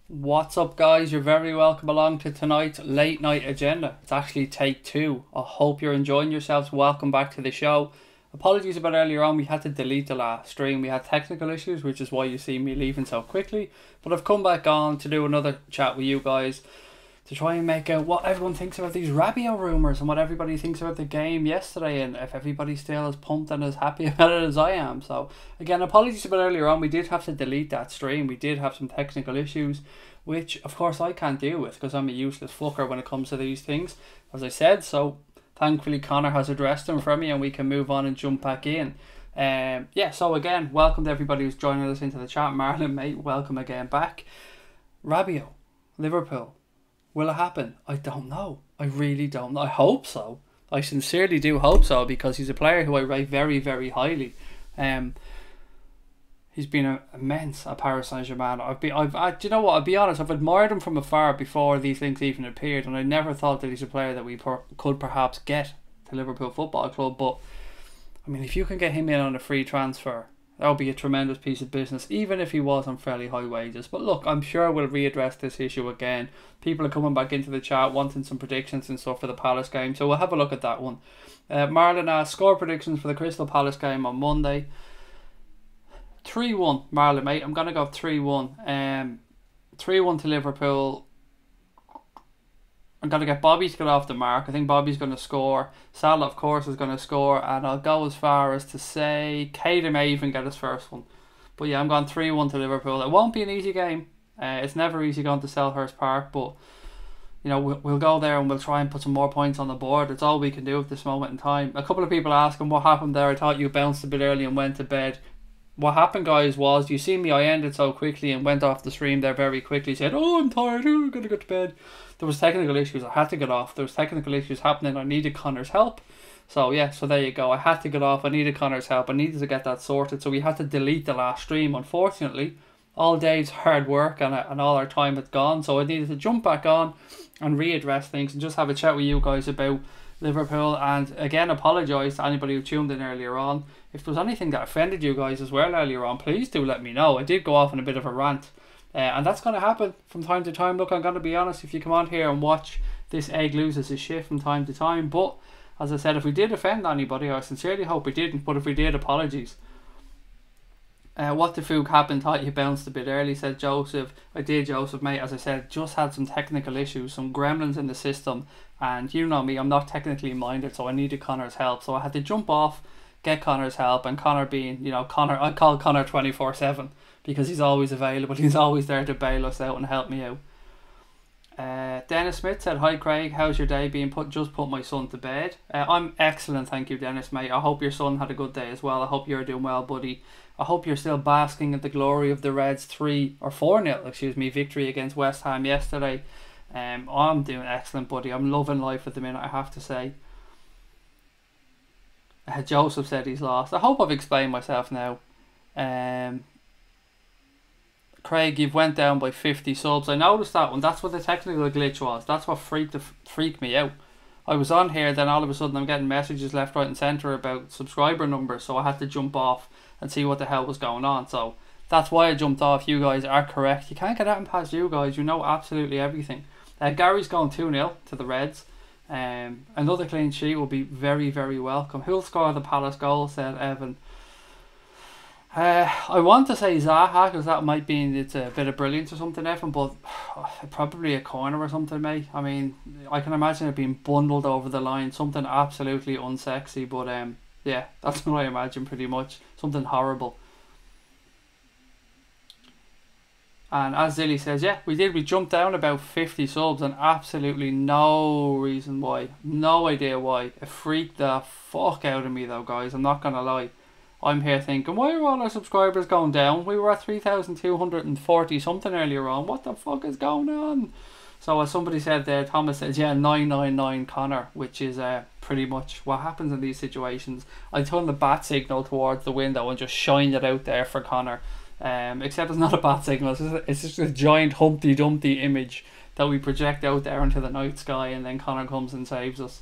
What's up, guys? You're very welcome along to tonight's late night agenda. It's actually take two. I hope you're enjoying yourselves. Welcome back to the show. Apologies about earlier on, we had to delete the last stream. We had technical issues, which is why you see me leaving so quickly. But I've come back on to do another chat with you guys to try and make out what everyone thinks about these Rabiot rumours and what everybody thinks about the game yesterday, and if everybody's still as pumped and as happy about it as I am. So again, apologies about earlier on. We did have to delete that stream. We did have some technical issues, which of course I can't deal with because I'm a useless fucker when it comes to these things, as I said. So thankfully Connor has addressed them for me and we can move on and jump back in. So again, welcome to everybody who's joining us into the chat. Marlon, mate, welcome again back. Rabiot, Liverpool. Will it happen? I don't know. I really don't know. I hope so. I sincerely do hope so, because he's a player who I rate very, very highly. He's been immense at Paris Saint-Germain. Do you know what? I'll be honest. I've admired him from afar before these things even appeared, and I never thought that he's a player that we could perhaps get to Liverpool Football Club. But I mean, if you can get him in on a free transfer, that would be a tremendous piece of business, even if he was on fairly high wages. But look, I'm sure we'll readdress this issue again. People are coming back into the chat wanting some predictions and stuff for the Palace game, so we'll have a look at that one. Marlon asked, score predictions for the Crystal Palace game on Monday. 3-1, Marlon, mate. I'm going to go 3-1. 3-1 to Liverpool. I'm going to get Bobby to get off the mark. I think Bobby's going to score. Salah, of course, is going to score. And I'll go as far as to say Caden may even get his first one. But yeah, I'm going 3-1 to Liverpool. It won't be an easy game. It's never easy going to Selhurst Park. But, you know, we'll go there and we'll try and put some more points on the board. It's all we can do at this moment in time. A couple of people asking what happened there. I thought you bounced a bit early and went to bed. What happened, guys, was, you see me, I ended so quickly and went off the stream there very quickly. Said, oh, I'm tired, I'm going to go to bed. There was technical issues. I had to get off. There was technical issues happening. I needed Connor's help. So, yeah, so there you go. I had to get off. I needed Connor's help. I needed to get that sorted. So we had to delete the last stream, unfortunately. All Dave's hard work and all our time had gone. So I needed to jump back on and readdress things and just have a chat with you guys about Liverpool. And again, apologise to anybody who tuned in earlier on. If there was anything that offended you guys as well earlier on, please do let me know. I did go off on a bit of a rant. And that's going to happen from time to time. Look, I'm going to be honest, if you come on here and watch this egg loses his shit from time to time. But, as I said, if we did offend anybody, I sincerely hope we didn't. But if we did, apologies. What the fuck happened? Thought you bounced a bit early, said Joseph. I did, Joseph, mate. As I said, just had some technical issues, some gremlins in the system. And you know me, I'm not technically minded, so I needed Connor's help. So I had to jump off, get Connor's help. And Connor being, you know, Connor, I call Connor 24/7. Because he's always available. He's always there to bail us out and help me out. Dennis Smith said, hi Craig, how's your day being? Just put my son to bed. I'm excellent, thank you, Dennis, mate. I hope your son had a good day as well. I hope you're doing well, buddy. I hope you're still basking in the glory of the Reds 4-0 victory against West Ham yesterday. I'm doing excellent, buddy. I'm loving life at the minute, I have to say. Joseph said he's lost. I hope I've explained myself now. Craig, you've went down by 50 subs. I noticed that one. That's what the technical glitch was. That's what freaked me out. I was on here, then all of a sudden I'm getting messages left, right and centre about subscriber numbers, so I had to jump off and see what the hell was going on. So that's why I jumped off. You guys are correct. You can't get out past you guys. You know absolutely everything. Gary's going 2-0 to the Reds. Another clean sheet will be very, very welcome. Who'll score the Palace goal, said Evan. I want to say Zaha, because that might be, it's a bit of brilliance or something, Evan, but probably a corner or something, mate. I mean, I can imagine it being bundled over the line, something absolutely unsexy, but yeah, that's what I imagine pretty much, something horrible. And as Zilly says, yeah, we jumped down about 50 subs and absolutely no reason why, no idea why. It freaked the fuck out of me though, guys, I'm not gonna lie. I'm here thinking, why are all our subscribers going down? We were at 3,240 something earlier on. What the fuck is going on? So as somebody said there, Thomas says, yeah, 999 Connor, which is pretty much what happens in these situations. I turn the bat signal towards the window and just shine it out there for Connor. Except it's not a bat signal, it's just a giant Humpty Dumpty image that we project out there into the night sky, and then Connor comes and saves us.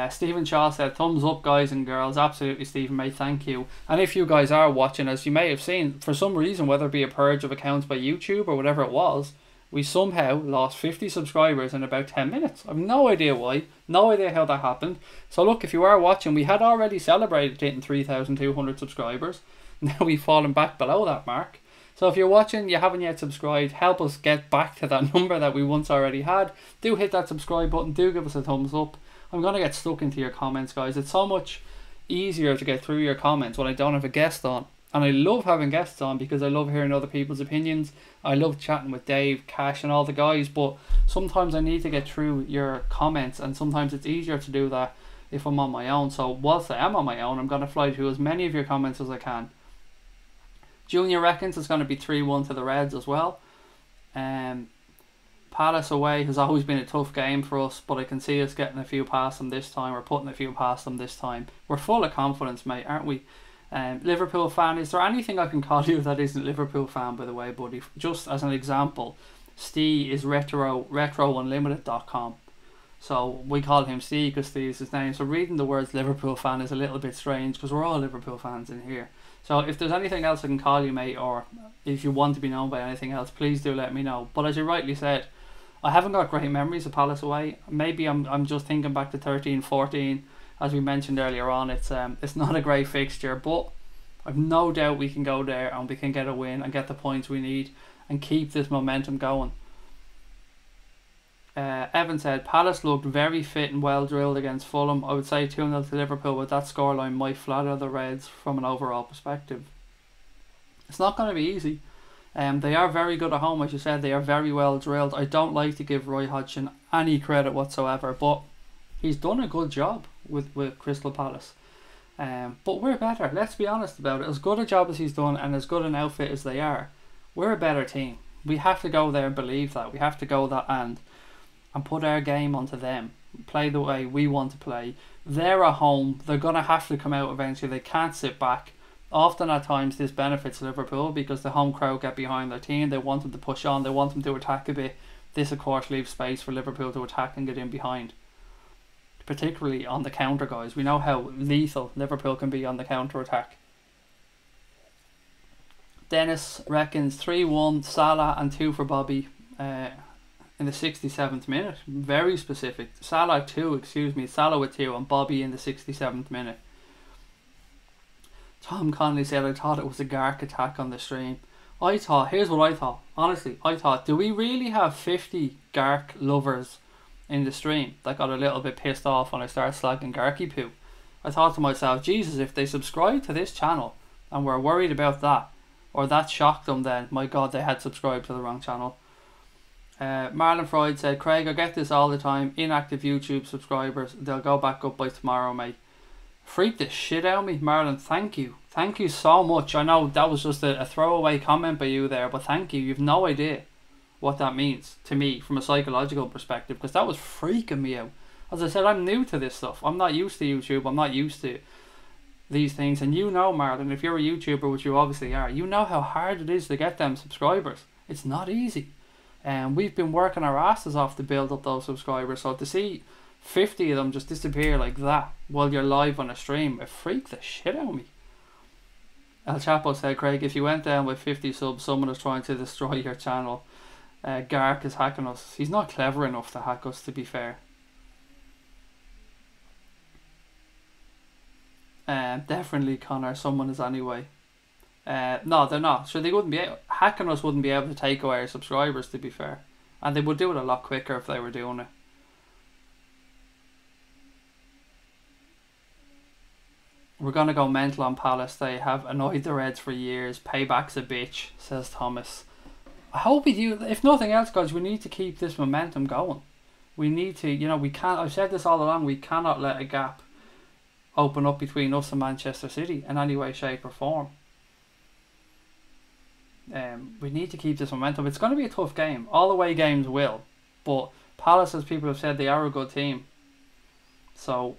Stephen Shaw said, thumbs up guys and girls. Absolutely, Stephen, mate, thank you. And if you guys are watching, as you may have seen, for some reason, whether it be a purge of accounts by YouTube or whatever it was, we somehow lost 50 subscribers in about 10 minutes. I've no idea why, no idea how that happened. So look, if you are watching, we had already celebrated hitting 3,200 subscribers. Now we've fallen back below that mark. So if you're watching, you haven't yet subscribed, help us get back to that number that we once already had. Do hit that subscribe button, do give us a thumbs up. I'm going to get stuck into your comments, guys. It's so much easier to get through your comments when I don't have a guest on. And I love having guests on because I love hearing other people's opinions. I love chatting with Dave, Cash and all the guys. But sometimes I need to get through your comments. And sometimes it's easier to do that if I'm on my own. So whilst I am on my own, I'm going to fly through as many of your comments as I can. Junior reckons it's going to be 3-1 to the Reds as well. Palace away has always been a tough game for us, but I can see us getting a few past them this time. We're putting a few past them this time. We're full of confidence, mate, aren't we? Liverpool fan, is there anything I can call you that isn't Liverpool fan, by the way, buddy? Just as an example, Steve is retrounlimited.com. So we call him Steve because Steve is his name. So reading the words Liverpool fan is a little bit strange because we're all Liverpool fans in here. So if there's anything else I can call you, mate, or if you want to be known by anything else, please do let me know. But as you rightly said, I haven't got great memories of Palace away. Maybe I'm just thinking back to 13-14. As we mentioned earlier on, it's not a great fixture, but I've no doubt we can go there and we can get a win and get the points we need and keep this momentum going. Evan said, Palace looked very fit and well drilled against Fulham. I would say 2-0 to Liverpool, but that scoreline might flatter the Reds from an overall perspective. It's not going to be easy. They are very good at home, as you said. They are very well drilled. I don't like to give Roy Hodgson any credit whatsoever, but he's done a good job with Crystal Palace. But we're better, let's be honest about it. As good a job as he's done and as good an outfit as they are, we're a better team. We have to go there and believe that. We have to go that and put our game onto them. Play the way we want to play. They're at home. They're going to have to come out eventually. They can't sit back. Often at times this benefits Liverpool because the home crowd get behind their team. They want them to push on. They want them to attack a bit. This of course leaves space for Liverpool to attack and get in behind. Particularly on the counter, guys. We know how lethal Liverpool can be on the counter attack. Dennis reckons 3-1 Salah and 2 for Bobby in the 67th minute. Very specific. Salah with 2 and Bobby in the 67th minute. Tom Connolly said, I thought it was a Gark attack on the stream. Here's what I thought. Honestly, I thought, do we really have 50 Gark lovers in the stream that got a little bit pissed off when I started slagging Garky poo? I thought to myself, Jesus, if they subscribe to this channel and were worried about that, or that shocked them, then my God, they had subscribed to the wrong channel. Marlon Freud said, Craig, I get this all the time. Inactive YouTube subscribers, they'll go back up by tomorrow, mate. Freaked the shit out of me, Marlon. Thank you so much. I know that was just a throwaway comment by you there, but thank you. You've no idea what that means to me from a psychological perspective, because that was freaking me out. As I said, I'm new to this stuff. I'm not used to YouTube. I'm not used to these things. And you know, Marlon, if you're a YouTuber, which you obviously are, you know how hard it is to get them subscribers. It's not easy. And we've been working our asses off to build up those subscribers. So to see 50 of them just disappear like that while you're live on a stream, it freaked the shit out of me. El Chapo said, Craig, if you went down with 50 subs, someone is trying to destroy your channel. Gark is hacking us. He's not clever enough to hack us, to be fair. Definitely, Connor, someone is anyway. No, they're not. So they wouldn't be hacking us. Wouldn't be able to take away our subscribers, to be fair, and they would do it a lot quicker if they were doing it. We're gonna go mental on Palace. They have annoyed the Reds for years. Payback's a bitch, says Thomas. I hope we do. If nothing else, guys, we need to keep this momentum going. We need to, we can't. I've said this all along. We cannot let a gap open up between us and Manchester City in any way, shape, or form. We need to keep this momentum. It's going to be a tough game. All away games will, but Palace, as people have said, they are a good team. So,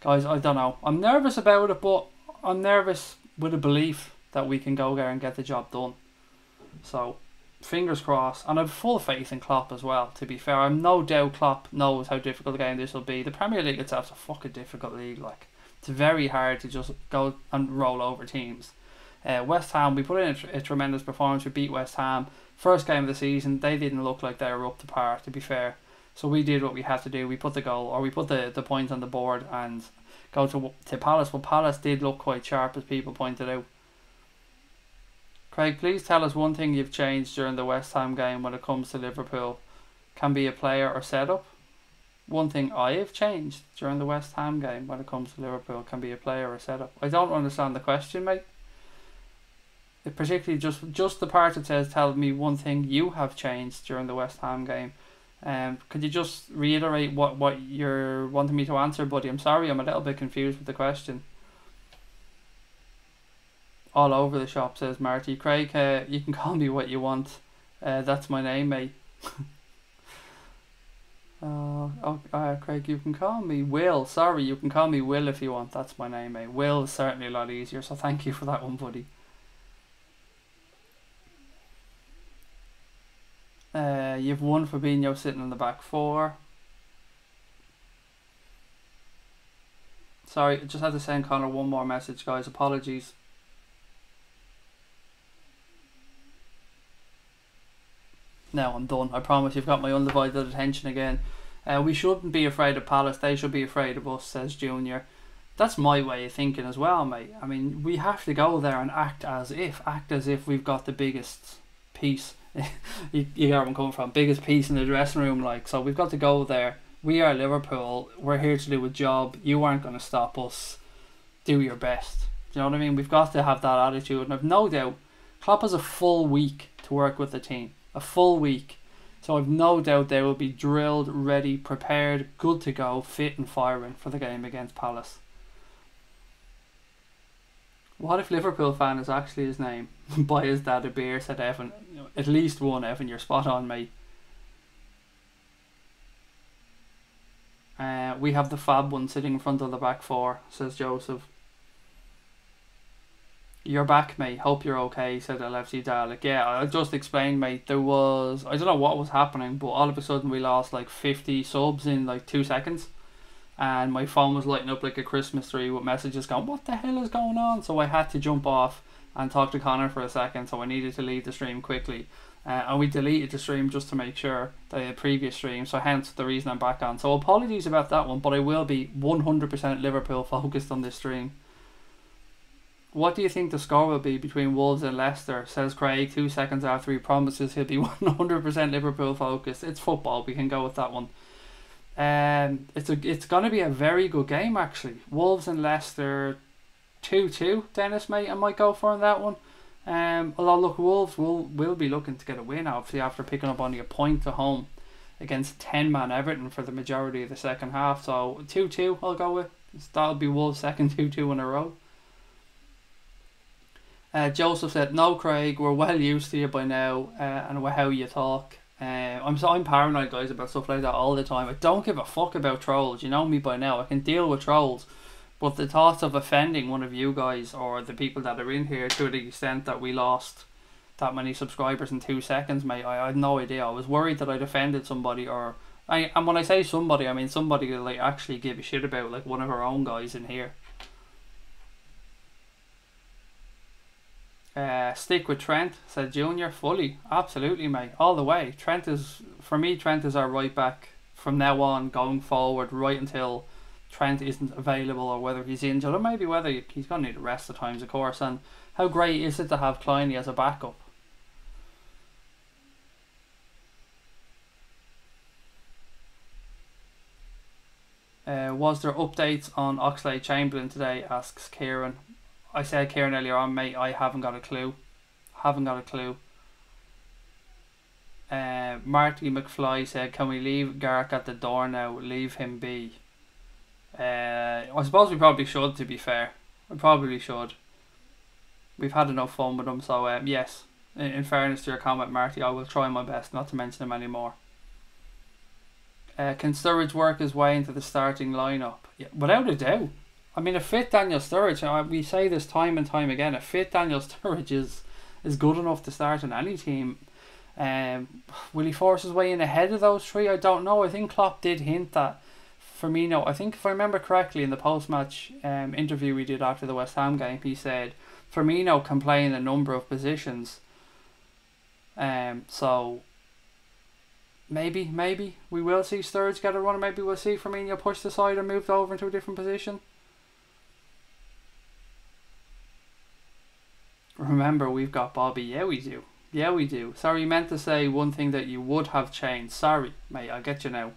guys, I don't know. I'm nervous about it, but I'm nervous with a belief that we can go there and get the job done. So, fingers crossed, and I've full faith in Klopp as well, to be fair. I'm no doubt Klopp knows how difficult a game this will be. The Premier League itself is a fucking difficult league, like. It's very hard to just go and roll over teams. West Ham, we put in a tremendous performance. We beat West Ham. First game of the season, they didn't look like they were up to par, to be fair. So we did what we had to do. We put the goal, or we put the point on the board and go to Palace. Well, Palace did look quite sharp, as people pointed out. Craig, please tell us one thing you've changed during the West Ham game when it comes to Liverpool. Can be a player or setup. One thing I have changed during the West Ham game when it comes to Liverpool can be a player or setup. I don't understand the question, mate. It particularly just the part that says tell me one thing you have changed during the West Ham game. Could you just reiterate what you're wanting me to answer, buddy? I'm sorry, I'm a little bit confused with the question. All over the shop, says Marty. Craig, you can call me what you want. That's my name, mate. Craig, you can call me Will. Sorry, you can call me Will if you want. That's my name, mate. Will is certainly a lot easier, so thank you for that one, buddy. You've won Fabinho sitting in the back four. Sorry, I just had to send Connor one more message, guys. Apologies. Now I'm done. I promise you've got my undivided attention again. We shouldn't be afraid of Palace. They should be afraid of us, says Junior. That's my way of thinking as well, mate. I mean, we have to go there and act as if we've got the biggest piece. you get where I'm coming from. Biggest piece in the dressing room, like. So we've got to go there. We are Liverpool. We're here to do a job. You aren't going to stop us. Do your best. Do you know what I mean? We've got to have that attitude. And I've no doubt Klopp has a full week to work with the team. A full week. So I've no doubt they will be drilled, ready, prepared, good to go, fit and firing for the game against Palace. What if Liverpool fan is actually his name? Buy his dad a beer, said Evan. At least one, Evan. You're spot on, mate. We have the fab one sitting in front of the back four, says Joseph. You're back, mate. Hope you're okay, said LFC Dalek. Yeah, I just explained, mate. There was, I don't know what was happening, but all of a sudden we lost like 50 subs in like 2 seconds. And my phone was lighting up like a Christmas tree with messages going, what the hell is going on? So I had to jump off and talk to Connor for a second, so I needed to leave the stream quickly. And we deleted the stream just to make sure, the previous stream, so hence the reason I'm back on. So apologies about that one, but I will be 100% Liverpool focused on this stream. What do you think the score will be between Wolves and Leicester, says Craig 2 seconds after he promises he'll be 100% Liverpool focused. It's football, we can go with that one. It's going to be a very good game, actually. Wolves and Leicester 2-2, Dennis, mate, I might go for in that one. Although look, Wolves will be looking to get a win, obviously, after picking up only a point at home against 10-man Everton for the majority of the second half. So 2-2 I'll go with. That'll be Wolves' second 2-2 in a row. Joseph said, no, Craig, we're well used to you by now and how you talk. I'm paranoid, guys, about stuff like that all the time. I don't give a fuck about trolls. You know me by now. I can deal with trolls. But the thoughts of offending one of you guys or the people that are in here to the extent that we lost that many subscribers in 2 seconds, mate, I had no idea. I was worried that I'd offended somebody, and when I say somebody, I mean somebody that like actually give a shit about, like one of our own guys in here. Stick with Trent, said Junior. Fully, absolutely, mate, all the way. Trent is our right back from now on, going forward, right until Trent isn't available, or whether he's injured, or maybe whether he's going to need a rest at times, of course. And how great is it to have Kleiny as a backup? Was there updates on Oxlade-Chamberlain today, asks Kieran. I said, Kieran, earlier on, mate, I haven't got a clue. Marty McFly said, can we leave Garrick at the door now? Leave him be. I suppose we probably should, to be fair. We probably should. We've had enough fun with him, so yes. In fairness to your comment, Marty, I will try my best not to mention him anymore. Can Sturridge work his way into the starting lineup? Yeah, without a doubt. I mean, a fit Daniel Sturridge, we say this time and time again, a fit Daniel Sturridge is good enough to start in any team. Will he force his way in ahead of those three? I don't know. I think Klopp did hint that Firmino, I think if I remember correctly in the post-match interview we did after the West Ham game, he said Firmino can play in a number of positions. So maybe we will see Sturridge get a run, or maybe we'll see Firmino pushed aside and moved over into a different position. Remember, we've got Bobby. Yeah, we do. Yeah, we do. Sorry, you meant to say one thing that you would have changed. Sorry, mate, I'll get you now.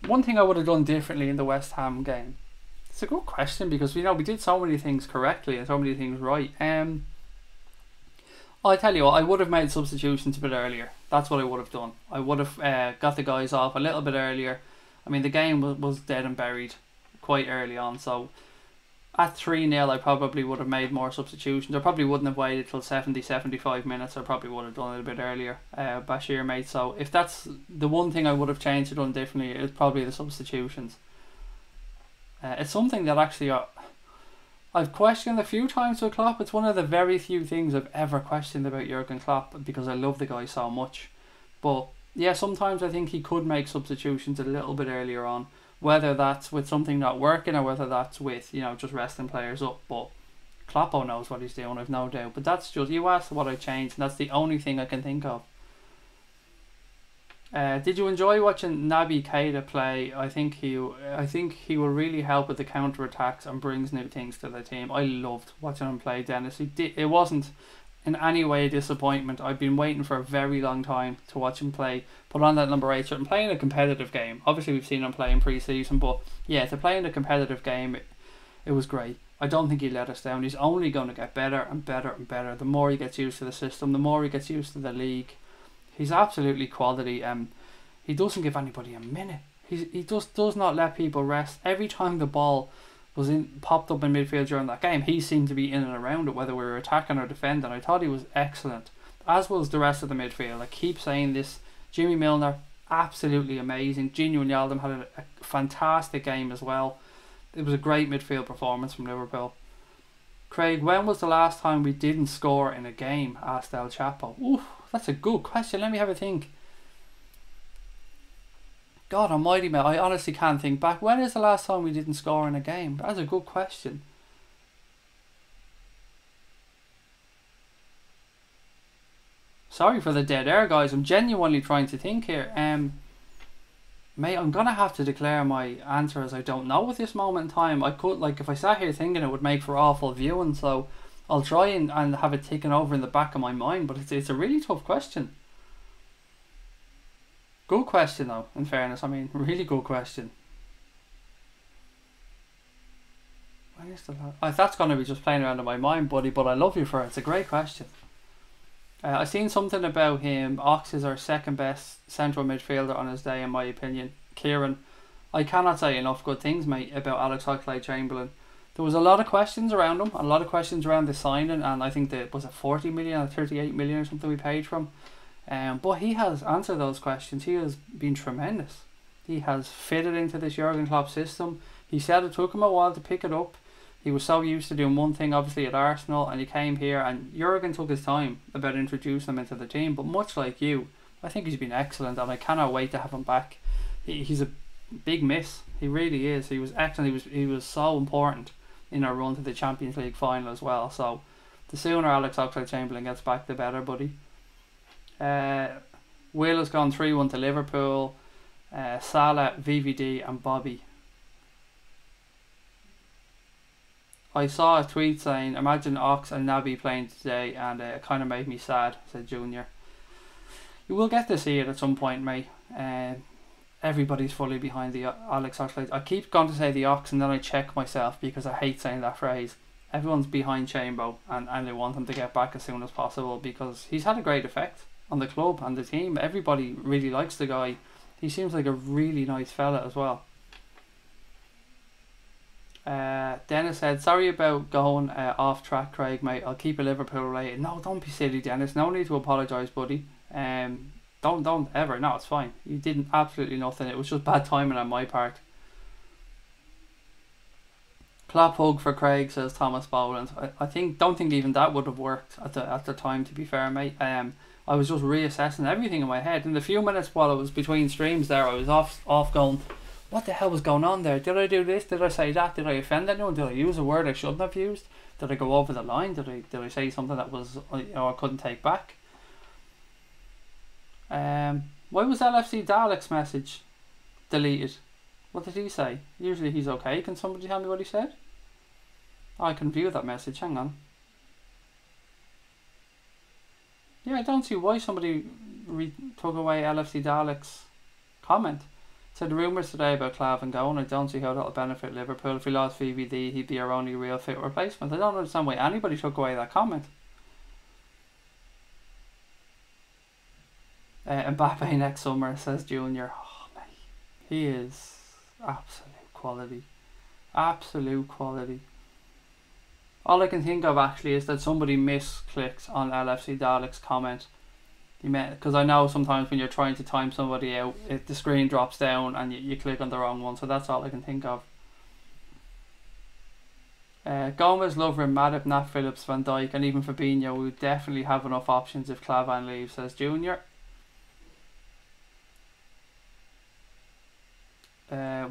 One thing I would have done differently in the West Ham game. It's a good question because we did so many things correctly and so many things right. I tell you what, I would have made substitutions a bit earlier. That's what I would have done. I would have got the guys off a little bit earlier. I mean, the game was dead and buried quite early on, so at 3-0 I probably would have made more substitutions. I probably wouldn't have waited till 70-75 minutes. I probably would have done it a bit earlier. Bashir made. So if that's the one thing I would have changed or done differently, it's probably the substitutions. It's something that actually I've questioned a few times with Klopp. It's one of the very few things I've ever questioned about Jurgen Klopp because I love the guy so much. But yeah, sometimes I think he could make substitutions a little bit earlier on, whether that's with something not working or whether that's with just resting players up. But Kloppo knows what he's doing, I've no doubt. But that's just, you asked what I changed, and that's the only thing I can think of. Did you enjoy watching Naby Keita play? I think he will really help with the counter attacks and brings new things to the team. I loved watching him play, Dennis. It wasn't in any way a disappointment. I've been waiting for a very long time to watch him play. Put on that number 8 shirt and play in a competitive game. Obviously we've seen him play in pre-season, but yeah, to play in a competitive game, it was great. I don't think he let us down. He's only going to get better and better and better. The more he gets used to the system, the more he gets used to the league. He's absolutely quality. He doesn't give anybody a minute. He just does not let people rest. Every time the ball was popped up in midfield during that game, he seemed to be in and around it, whether we were attacking or defending. I thought he was excellent, as was the rest of the midfield. I keep saying this. Jimmy Milner, absolutely amazing. Gino Wijnaldum had a fantastic game as well. It was a great midfield performance from Liverpool. Craig, when was the last time we didn't score in a game? Asked El Chapo. Ooh, that's a good question. Let me have a think. God almighty, mate, I honestly can't think back. When is the last time we didn't score in a game? That's a good question. Sorry for the dead air, guys. I'm genuinely trying to think here. Mate, I'm going to have to declare my answer as I don't know at this moment in time. I could, if I sat here thinking, it would make for awful viewing, so I'll try and have it taken over in the back of my mind, but it's a really tough question. Good question though, in fairness. I mean, really good question. That's going to be just playing around in my mind, buddy, but I love you for it. It's a great question. I seen something about him. Ox is our second best central midfielder on his day, in my opinion. Kieran, I cannot say enough good things, mate, about Alex Oxlade-Chamberlain. There was a lot of questions around him, a lot of questions around the signing, and I think that was it 40 million or 38 million or something we paid for him. But he has answered those questions. He has been tremendous. He has fitted into this Jurgen Klopp system. He said it took him a while to pick it up. He was so used to doing one thing, obviously, at Arsenal, and he came here, and Jurgen took his time about introducing him into the team. But much like you, I think he's been excellent, and I cannot wait to have him back. He's a big miss. He really is. He was excellent. He was so important in our run to the Champions League final as well. So the sooner Alex Oxlade-Chamberlain gets back, the better, buddy. Will has gone 3-1 to Liverpool. Salah, VVD and Bobby. I saw a tweet saying, imagine Ox and Naby playing today, and it kind of made me sad, said Junior. You will get to see it at some point, mate. Everybody's fully behind the Alex Oxlade. I keep going to say the Ox and then I check myself because I hate saying that phrase. Everyone's behind Chambo, and they want him to get back as soon as possible because he's had a great effect on the club and the team. Everybody really likes the guy. He seems like a really nice fella as well. Dennis said, sorry about going off track, Craig, mate. I'll keep a Liverpool related. No, don't be silly, Dennis. No need to apologise, buddy. Don't ever. No, it's fine. You did absolutely nothing. It was just bad timing on my part. Clap hug for Craig, says Thomas Boland. Don't think even that would have worked at the time, to be fair, mate. I was just reassessing everything in my head. In the few minutes while I was between streams there, I was off going, what the hell was going on there? Did I do this? Did I say that? Did I offend anyone? Did I use a word I shouldn't have used? Did I go over the line? Did I say something that was, I couldn't take back? Why was LFC Dalek's message deleted? What did he say? Usually he's okay. Can somebody tell me what he said? I can view that message. Hang on. Yeah, I don't see why somebody took away LFC Dalek's comment. Said the rumours today about Clavin going. I don't see how that'll benefit Liverpool. If we lost VVD, he'd be our only real fit replacement. I don't understand why anybody took away that comment. Mbappe next summer, says Junior. Oh, mate. He is absolute quality. Absolute quality. All I can think of actually is that somebody misclicked on LFC Dalek's comment. Because I know sometimes when you're trying to time somebody out, the screen drops down and you click on the wrong one. So that's all I can think of. Gomez, Lovren, Matip, Nat Phillips, Van Dijk and even Fabinho. We would definitely have enough options if Clavan leaves, says Junior.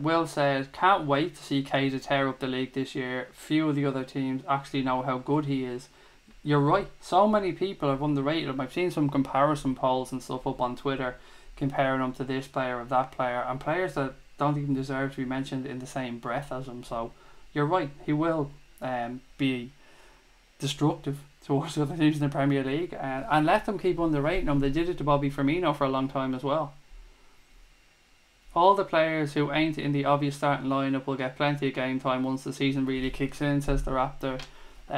Will said, can't wait to see Keita tear up the league this year. Few of the other teams actually know how good he is. You're right. So many people have underrated him. I've seen some comparison polls and stuff up on Twitter comparing him to this player or that player, and players that don't even deserve to be mentioned in the same breath as him. So you're right. He will be destructive towards other teams in the Premier League, and let them keep underrating him. They did it to Bobby Firmino for a long time as well. All the players who ain't in the obvious starting lineup will get plenty of game time once the season really kicks in, says the Raptor.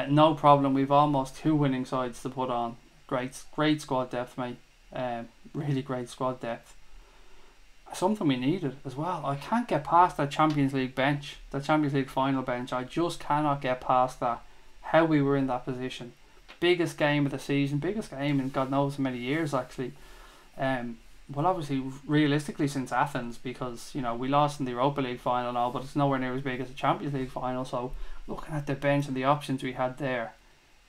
No problem, we've almost 2 winning sides to put on. Great squad depth, mate. Really great squad depth. Something we needed as well. I can't get past that Champions League bench, the Champions League final bench. I just cannot get past that. How we were in that position. Biggest game of the season, biggest game in God knows how many years actually. Well, obviously, realistically, since Athens, because we lost in the Europa League final and all, but it's nowhere near as big as the Champions League final. So, looking at the bench and the options we had there,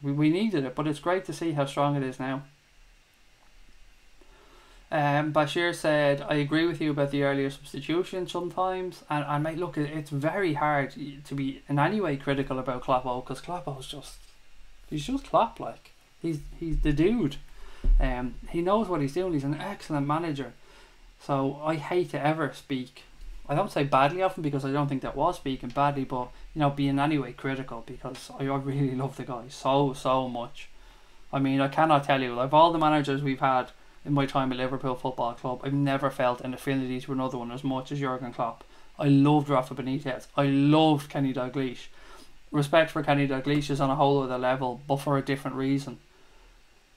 we needed it, but it's great to see how strong it is now. Bashir said, I agree with you about the earlier substitution sometimes, and mate, look, it's very hard to be in any way critical about Kloppo, because Kloppo's he's just Klopp, like he's the dude. He knows what he's doing. He's an excellent manager. So I hate to ever speak, I don't say badly of him, because I don't think that was speaking badly, but be in any way critical, because I really love the guy so much. I mean, I cannot tell you, of all the managers we've had in my time at Liverpool Football Club, I've never felt an affinity to another one as much as Jurgen Klopp. I loved Rafa Benitez. I loved Kenny Dalglish. Respect for Kenny Dalglish is on a whole other level, but for a different reason.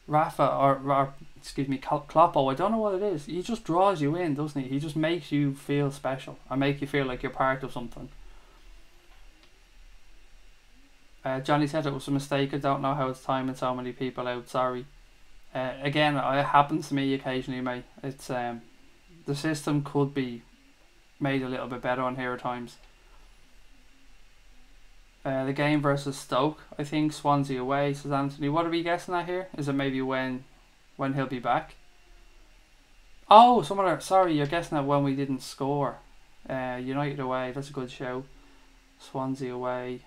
Rafa, or Kloppo, I don't know what it is. He just draws you in, doesn't he? He just makes you feel special and make you feel like you're part of something. Johnny said it was a mistake. I don't know how it's timing so many people out. Sorry. Again, it happens to me occasionally, mate. It's the system could be made a little bit better on here at times. The game versus Stoke, I think Swansea away, says Anthony. What are we guessing at here? Is it maybe when he'll be back? Oh, sorry, you're guessing at when we didn't score. United away, that's a good show. Swansea away.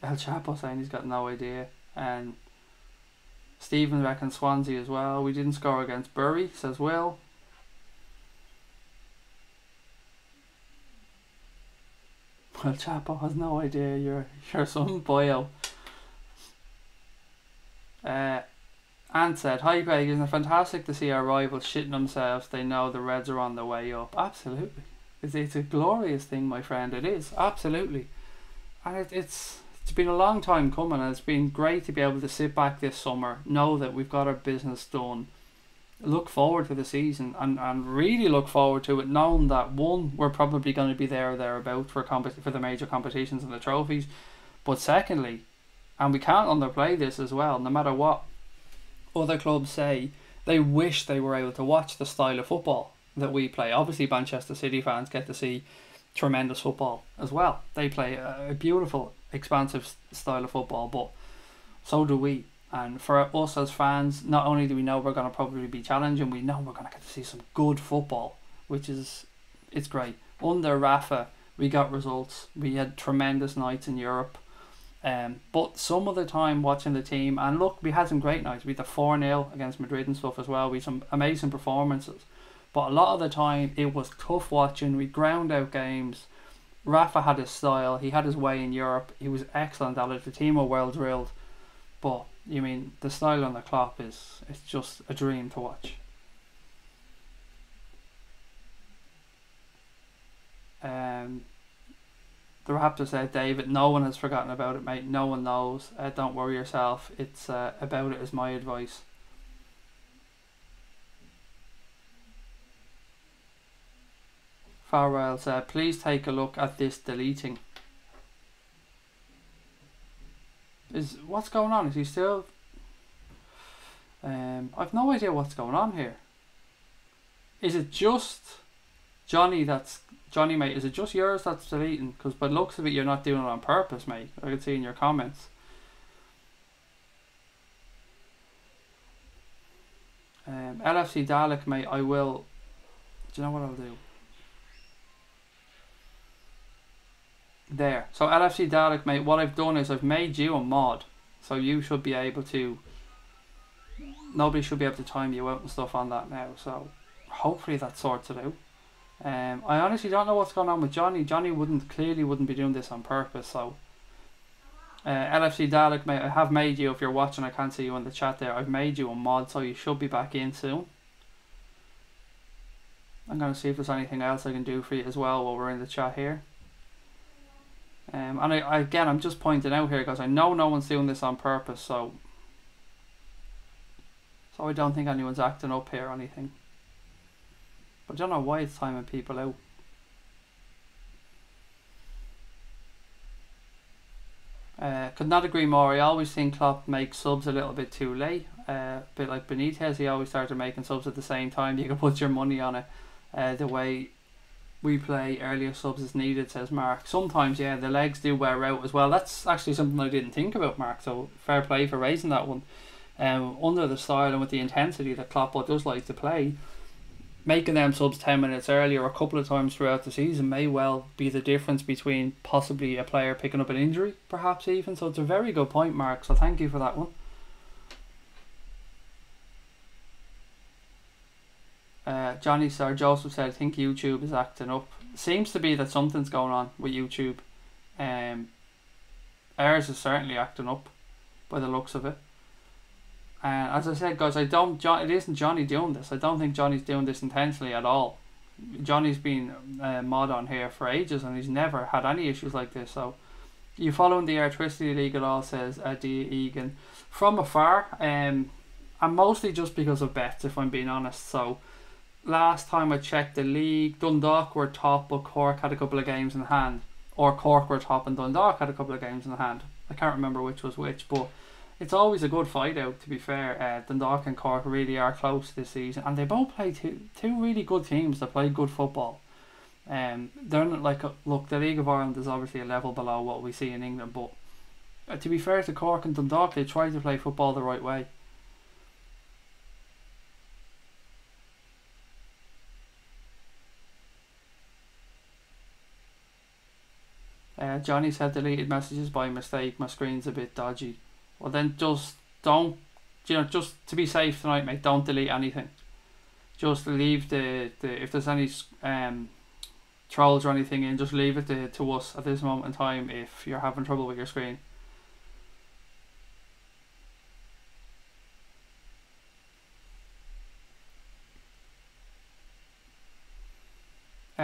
El Chapo saying he's got no idea. And Stephen reckons Swansea as well. We didn't score against Bury, says Will. Well, Chapo has no idea. You're some boyo. Ant said, hi Craig, isn't it fantastic to see our rivals shitting themselves? They know the Reds are on the way up. Absolutely. It's a glorious thing, my friend. It is, absolutely. And it's been a long time coming, and it's been great to be able to sit back this summer, know that we've got our business done, look forward to the season, and really look forward to it, knowing that one, we're probably going to be there or thereabout for the major competitions and the trophies, but secondly, and we can't underplay this as well, no matter what other clubs say, they wish they were able to watch the style of football that we play. Obviously Manchester City fans get to see tremendous football as well. They play a beautiful, expansive style of football, but so do we. And for us as fans, not only do we know we're going to probably be challenging, we know we're going to get to see some good football, it's great. Under Rafa, we got results. We had tremendous nights in Europe. But some of the time watching the team, and look, we had some great nights. We had the 4-0 against Madrid and stuff as well. We had some amazing performances. But a lot of the time, it was tough watching. We ground out games. Rafa had his style. He had his way in Europe. He was excellent at it. The team were well drilled. But, you mean, the style on the Klopp it's just a dream to watch. The Raptor said, David, no one has forgotten about it, mate. No one knows. Don't worry yourself. It's about it is my advice. Farwell said, please take a look at this deleting. What's going on? Is he still... I've no idea what's going on here. Is it just Johnny, mate, is it just yours that's deleting? Because by the looks of it, you're not doing it on purpose, mate. I can see in your comments. LFC Dalek, mate, I will... Do you know what I'll do? There. So LFC Dalek, mate, what I've done is I've made you a mod. So you should be able to... Nobody should be able to time you out and stuff on that now. So hopefully that sorts it out. I honestly don't know what's going on with Johnny. Johnny clearly wouldn't be doing this on purpose. So LFC Dalek, mate, I have made you, if you're watching, I can't see you in the chat there, I've made you a mod, so you should be back in soon. I'm going to see if there's anything else I can do for you as well while we're in the chat here. And again, I'm just pointing out here because I know no one's doing this on purpose, so I don't think anyone's acting up here or anything. But I don't know why it's timing people out. Could not agree more. I always think Klopp makes subs a little bit too late. A bit like Benitez, he always started making subs at the same time. You can put your money on it. The way we play, earlier subs is needed, says Mark. Sometimes, yeah, the legs do wear out as well. That's actually something I didn't think about, Mark, so fair play for raising that one. Under the style and with the intensity that Klopp does like to play, making them subs 10 minutes earlier a couple of times throughout the season may well be the difference between possibly a player picking up an injury, perhaps even. So it's a very good point, Mark, so thank you for that one. Johnny Sir Joseph said, I think YouTube is acting up. Seems to be that something's going on with YouTube. Ours is certainly acting up by the looks of it. And as I said, guys, it isn't Johnny doing this. I don't think Johnny's doing this intentionally at all. Johnny's been mod on here for ages and he's never had any issues like this. So, you following the Electricity League at all, says D. Egan. From afar, and mostly just because of bets, if I'm being honest. So, last time I checked the league, Dundalk were top, but Cork had a couple of games in hand. Or Cork were top and Dundalk had a couple of games in hand. I can't remember which was which, but it's always a good fight out, to be fair. Dundalk and Cork really are close this season, and they both play two really good teams that play good football. They're not like, look, the League of Ireland is obviously a level below what we see in England, but to be fair to Cork and Dundalk, they try to play football the right way. Johnny said deleted messages by mistake, my screen's a bit dodgy. Well then just don't, just to be safe tonight, mate, don't delete anything. Just leave the if there's any trolls or anything in, just leave it to us at this moment in time if you're having trouble with your screen.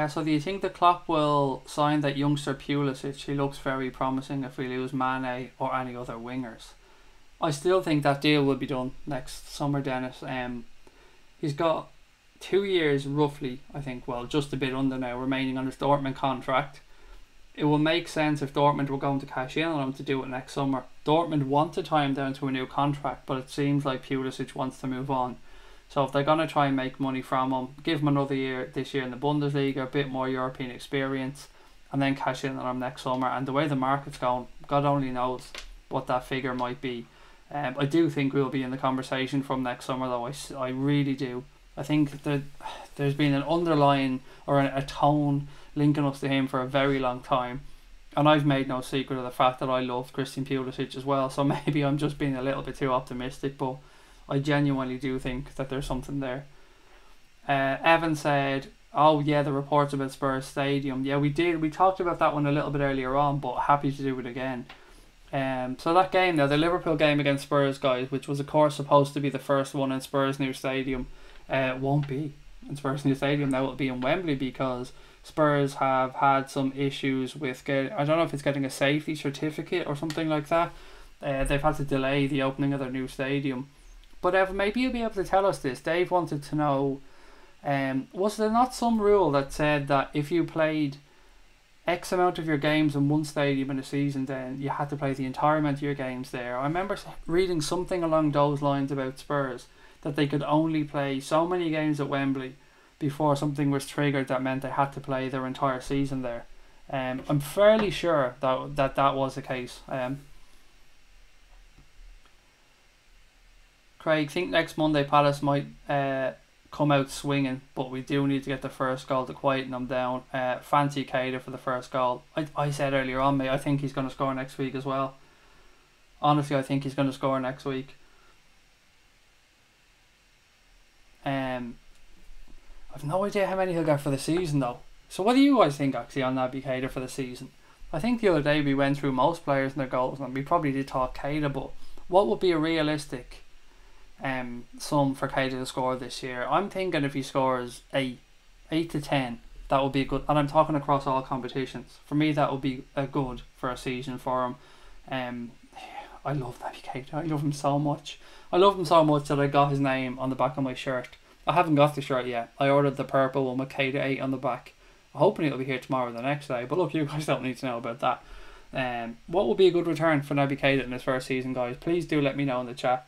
So do you think the Klopp will sign that youngster Pulisic? He looks very promising if we lose Mane or any other wingers. I still think that deal will be done next summer, Dennis. He's got 2 years roughly, I think, well, just a bit under now, remaining on his Dortmund contract. It will make sense if Dortmund were going to cash in on him to do it next summer. Dortmund want to tie him down to a new contract, but it seems like Pulisic wants to move on. So if they're going to try and make money from him, give him another year this year in the Bundesliga, a bit more European experience, and then cash in on them next summer. And the way the market's going, God only knows what that figure might be. I do think we'll be in the conversation from next summer, though. I really do. I think that there's been an underlying or a tone linking us to him for a very long time. And I've made no secret of the fact that I love Christian Pulisic as well. So maybe I'm just being a little bit too optimistic, but I genuinely do think that there's something there. Evan said, oh yeah, the reports about Spurs Stadium. Yeah, we did. We talked about that one a little bit earlier on, but happy to do it again. So that game now, the Liverpool game against Spurs, guys, which was of course supposed to be the first one in Spurs' new stadium, won't be in Spurs' new stadium. Now it'll be in Wembley because Spurs have had some issues with I don't know if it's getting a safety certificate or something like that. They've had to delay the opening of their new stadium. But Evan, maybe you'll be able to tell us this. Dave wanted to know, was there not some rule that said that if you played X amount of your games in one stadium in a season, then you had to play the entire amount of your games there? I remember reading something along those lines about Spurs, that they could only play so many games at Wembley before something was triggered that meant they had to play their entire season there. I'm fairly sure that was the case. Craig, think next Monday Palace might come out swinging, but we do need to get the first goal to quieten them down. Fancy Keita for the first goal. I said earlier on, mate, I think he's going to score next week as well. Honestly, I think he's going to score next week. I've no idea how many he'll get for the season though. So what do you guys think actually on Naby Keita for the season? I think the other day we went through most players and their goals, and we probably did talk Keita, but what would be a realistic sum for Keita to score this year? I'm thinking if he scores 8 to 10, that would be a good, and I'm talking across all competitions. For me, that would be a good for a season for him. I love Naby Keita. I love him so much. I love him so much that I got his name on the back of my shirt. I haven't got the shirt yet. I ordered the purple one with Keita 8 on the back. I'm hoping it'll be here tomorrow or the next day. But look, you guys don't need to know about that. What would be a good return for Naby Keita in his first season, guys? Please do let me know in the chat.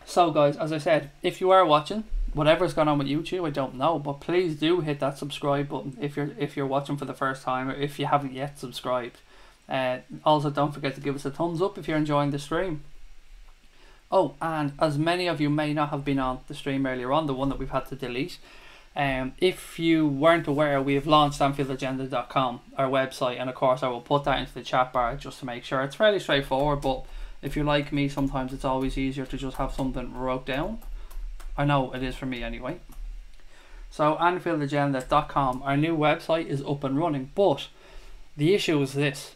So, guys, as I said, if you are watching, whatever's going on with YouTube, I don't know, but please do hit that subscribe button if you're watching for the first time, or if you haven't yet subscribed. Also, don't forget to give us a thumbs up if you're enjoying the stream. Oh, and as many of you may not have been on the stream earlier on, the one that we've had to delete, if you weren't aware, we have launched anfieldagenda.com, our website, and of course I will put that into the chat bar just to make sure. It's fairly straightforward, but if you're like me, sometimes it's always easier to just have something wrote down. I know it is for me anyway. So anfieldagenda.com, our new website is up and running, but the issue is this.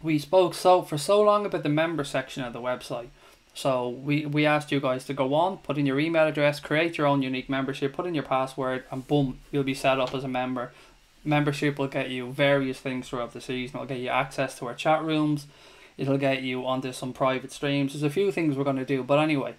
We spoke for so long about the member section of the website. So we asked you guys to go on, put in your email address, create your own unique membership, put in your password, and boom, you'll be set up as a member. Membership will get you various things throughout the season. It'll get you access to our chat rooms. It'll get you onto some private streams. There's a few things we're going to do. But anyway,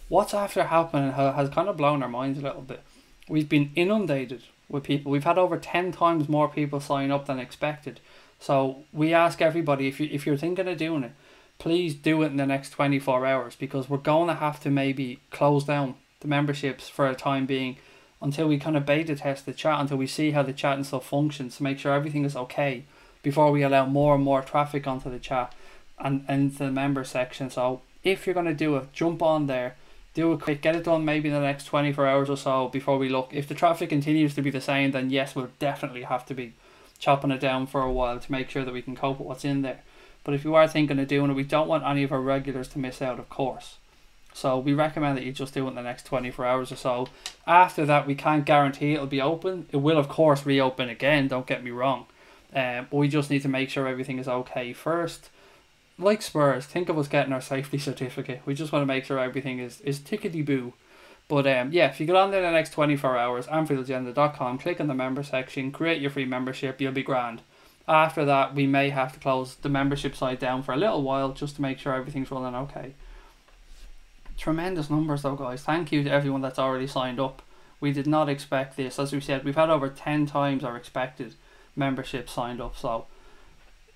what's after happening has kind of blown our minds a little bit. We've been inundated with people. We've had over 10 times more people sign up than expected. So we ask everybody, if you're thinking of doing it, please do it in the next 24 hours, because we're going to have to maybe close down the memberships for a time being until we kind of beta test the chat, until we see how the chat and stuff functions, to make sure everything is okay before we allow more and more traffic onto the chat and into the member section. So if you're going to do it, jump on there, do it quick, get it done maybe in the next 24 hours or so before we look. If the traffic continues to be the same, then yes, we'll definitely have to be chopping it down for a while to make sure that we can cope with what's in there. But if you are thinking of doing it, we don't want any of our regulars to miss out, of course. So we recommend that you just do it in the next 24 hours or so. After that, we can't guarantee it'll be open. It will, of course, reopen again, don't get me wrong. But we just need to make sure everything is okay first. Like Spurs, think of us getting our safety certificate. We just want to make sure everything is tickety-boo. But yeah, if you get on there in the next 24 hours, anfieldagenda.com, click on the member section, create your free membership, you'll be grand. After that, we may have to close the membership site down for a little while just to make sure everything's running okay. Tremendous numbers though, guys. Thank you to everyone that's already signed up. We did not expect this. As we said, we've had over 10 times our expected membership signed up. So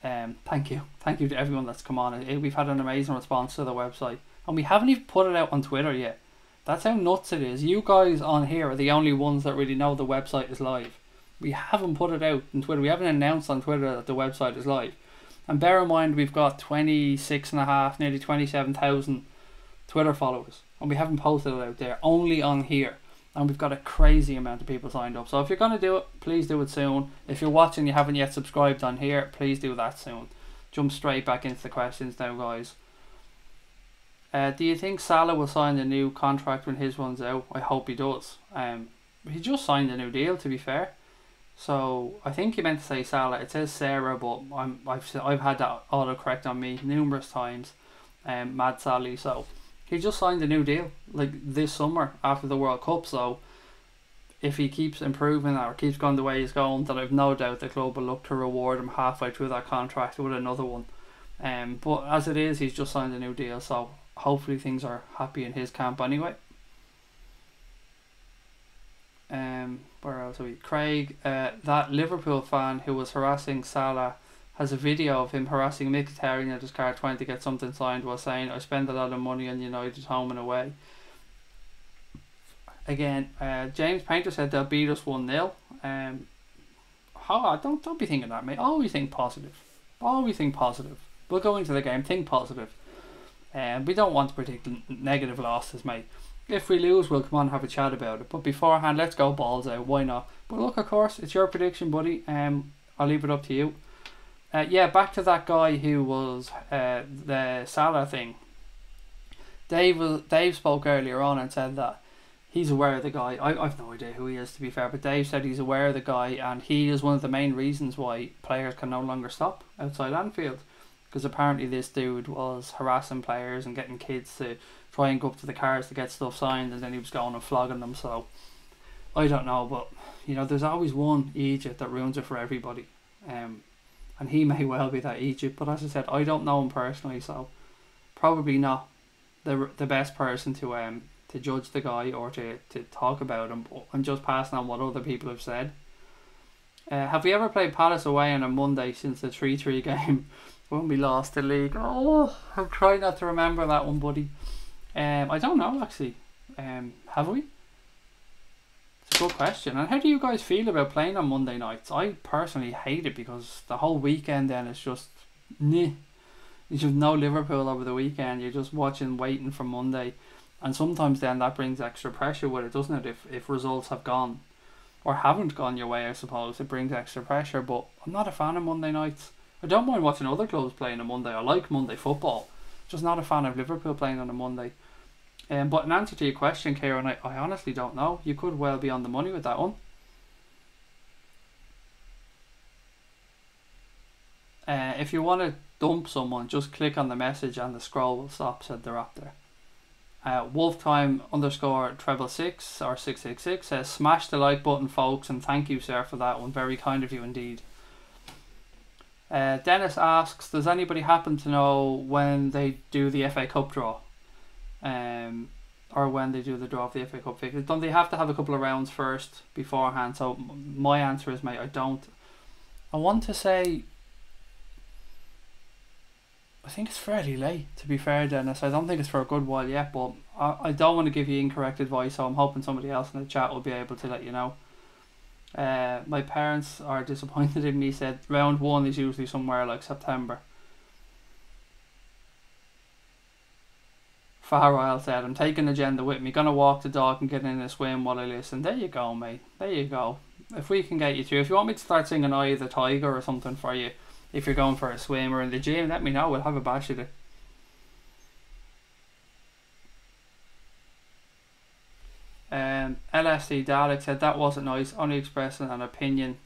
thank you. Thank you to everyone that's come on. We've had an amazing response to the website. And we haven't even put it out on Twitter yet. That's how nuts it is. You guys on here are the only ones that really know the website is live. We haven't put it out on Twitter. We haven't announced on Twitter that the website is live. And bear in mind, we've got 26.5, nearly 27,000 Twitter followers, and we haven't posted it out there, only on here. And we've got a crazy amount of people signed up. So if you're going to do it, please do it soon. If you're watching, you haven't yet subscribed on here, please do that soon. Jump straight back into the questions now, guys. Do you think Salah will sign a new contract when his runs out? I hope he does. He just signed a new deal, to be fair. So I think you meant to say Salah. It says Sarah, but I've had that autocorrect on me numerous times. Mad Sally. So he just signed a new deal like this summer after the World Cup. So if he keeps improving or keeps going the way he's going, then I've no doubt the club will look to reward him halfway through that contract with another one. But as it is, he's just signed a new deal. So hopefully things are happy in his camp anyway. Where else are we? Craig, that Liverpool fan who was harassing Salah has a video of him harassing Mkhitaryan at his car trying to get something signed while saying, I spend a lot of money on United home and away. Again, James Painter said they'll beat us 1-0. Don't be thinking that, mate. Always think positive. Always think positive. We'll go into the game, think positive. We don't want to predict negative losses, mate. If we lose, we'll come on and have a chat about it. But beforehand, let's go balls out. Why not? But look, of course, it's your prediction, buddy. I'll leave it up to you. Yeah, back to that guy who was the Salah thing. Dave spoke earlier on and said that he's aware of the guy. I've no idea who he is, to be fair, but Dave said he's aware of the guy, and he is one of the main reasons why players can no longer stop outside Anfield. Because apparently this dude was harassing players and getting kids to try and go up to the cars to get stuff signed, and then he was going and flogging them. So I don't know, but there's always one Egypt that ruins it for everybody. And he may well be that Egypt, but as I said, I don't know him personally, so probably not the best person to judge the guy or to talk about him. But I'm just passing on what other people have said. Have we ever played Palace away on a Monday since the 3-3 game when we lost the league? Oh, I'm trying not to remember that one, buddy. I don't know, actually. Have we? It's a good question. And how do you guys feel about playing on Monday nights? I personally hate it because the whole weekend then is just you just no Liverpool over the weekend. You're just watching, waiting for Monday, and sometimes then that brings extra pressure with it, doesn't it? If results have gone or haven't gone your way, I suppose it brings extra pressure. But I'm not a fan of Monday nights. I don't mind watching other clubs playing on Monday. I like Monday football. Just not a fan of Liverpool playing on a Monday. But in answer to your question, Kieran, I honestly don't know. You could well be on the money with that one. If you want to dump someone, just click on the message and the scroll will stop, said the Raptor. Wolftime_666 or 666 says, smash the like button, folks, and thank you, sir, for that one. Very kind of you indeed. Dennis asks, does anybody happen to know when they do the FA Cup draw? Or when they do the draw of the FA Cup fixtures? Don't they have to have a couple of rounds first beforehand? So my answer is, mate, I don't. I want to say, I think it's fairly late, to be fair, Dennis. I don't think it's for a good while yet, but I don't want to give you incorrect advice, so I'm hoping somebody else in the chat will be able to let you know. My parents are disappointed in me, said round 1 is usually somewhere like September. Farrell said, I'm taking Agenda with me, gonna walk the dog and get in a swim while I listen. There you go, mate. There you go. If we can get you through, if you want me to start singing Eye of the Tiger or something for you, if you're going for a swim or in the gym, let me know. We'll have a bash at it. LSD Dalek said that wasn't nice, only expressing an opinion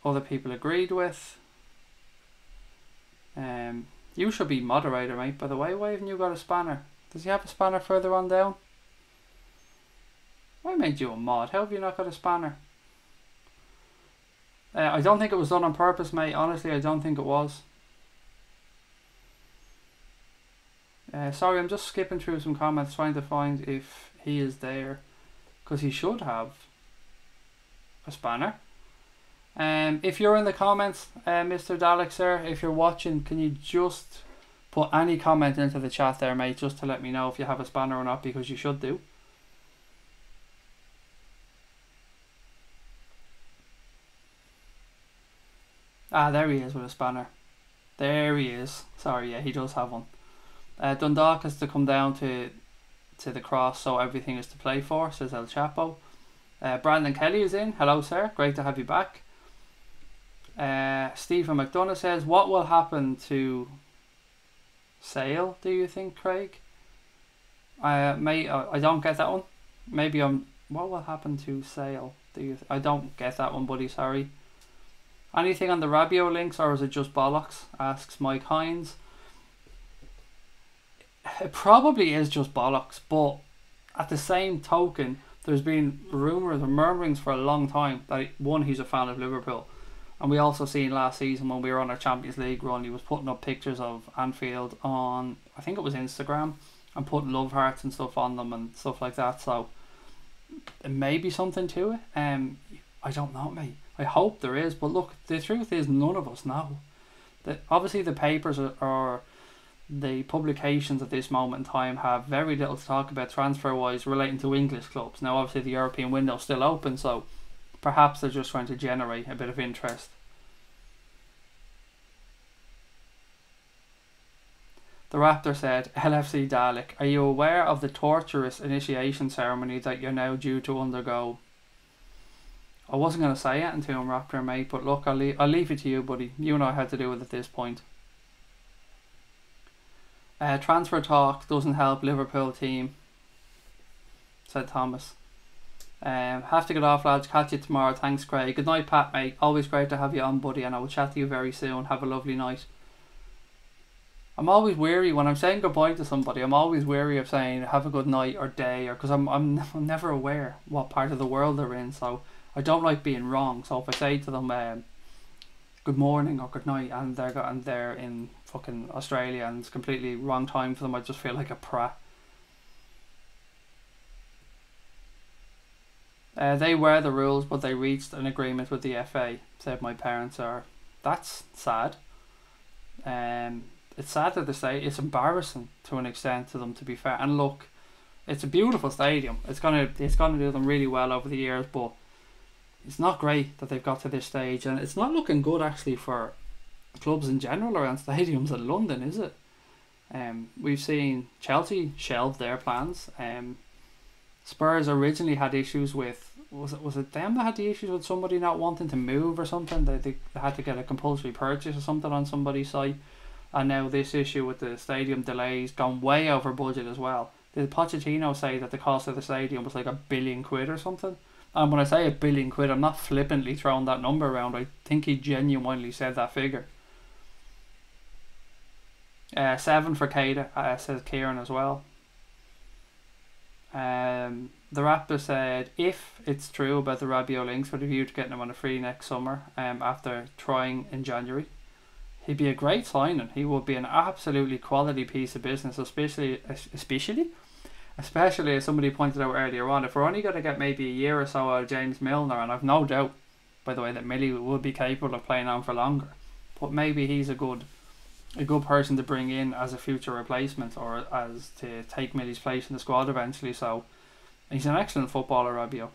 other people agreed with. You should be moderator, mate, by the way. Why haven't you got a spanner? Does he have a spanner further on down? I made you a mod. How have you not got a spanner? I don't think it was done on purpose, mate. Honestly, I don't think it was. Sorry, I'm just skipping through some comments trying to find if he is there, because he should have a spanner. If you're in the comments, Mr. Dalek, sir, if you're watching, can you just put any comment into the chat there, mate, just to let me know if you have a spanner or not, because you should do. Ah, there he is with a spanner. There he is. Sorry, yeah, he does have one. Dundalk has to come down to the cross, so everything is to play for, says El Chapo. Brandon Kelly is in. Hello, sir. Great to have you back. Stephen McDonough says, what will happen to Sale, do you think, Craig? I don't get that one. Maybe what will happen to Sale? I don't get that one, buddy, sorry. Anything on the Rabiot links, or is it just bollocks? Asks Mike Hines. It probably is just bollocks, but at the same token, there's been rumours or murmurings for a long time that he's a fan of Liverpool, and we also seen last season when we were on our Champions League run, he was putting up pictures of Anfield on, I think it was Instagram, and putting love hearts and stuff on them and stuff like that. So it may be something to it. I don't know, mate. I hope there is, but look, the truth is none of us know. Obviously the papers or the publications at this moment in time have very little to talk about transfer wise relating to English clubs. Now obviously the European window is still open, so perhaps they're just trying to generate a bit of interest. The Raptor said, LFC Dalek, are you aware of the torturous initiation ceremony that you're now due to undergo? I wasn't going to say anything to him, Raptor, mate, but look, I'll leave it to you, buddy. You know how to do it at this point. Transfer talk doesn't help Liverpool team, said Thomas. Have to get off, lads. Catch you tomorrow. Thanks, Craig. Good night, Pat, mate. Always great to have you on, buddy, and I will chat to you very soon. Have a lovely night. I'm always weary when I'm saying goodbye to somebody. I'm always weary of saying have a good night or day, or because I'm never aware what part of the world they're in, so I don't like being wrong. So if I say to them good morning or good night and they're in fucking Australia and it's completely wrong time for them, I just feel like a prat. They were the rules, but they reached an agreement with the FA, said my parents are. That's sad. It's sad that they say it's embarrassing to an extent to them, to be fair. And look, it's a beautiful stadium. It's gonna do them really well over the years, but it's not great that they've got to this stage, and it's not looking good actually for clubs in general around stadiums in London, is it? We've seen Chelsea shelve their plans. Spurs originally had issues with, was it them that had the issues with somebody not wanting to move or something? They had to get a compulsory purchase or something on somebody's site, and now this issue with the stadium delays gone way over budget as well. Did Pochettino say that the cost of the stadium was like £1 billion or something? And when I say £1 billion, I'm not flippantly throwing that number around. I think he genuinely said that figure. 7 for Keita, says Kieran as well. The Raptor said, if it's true about the Rabiot links with a view to getting him on a free next summer, after trying in January, he'd be a great signing. He would be an absolutely quality piece of business, especially as somebody pointed out earlier on. If we're only going to get maybe a year or so out of James Milner, and I've no doubt, by the way, that Millie would be capable of playing on for longer, but maybe he's a good person to bring in as a future replacement, or as to take Millie's place in the squad eventually. So he's an excellent footballer, Rabiot.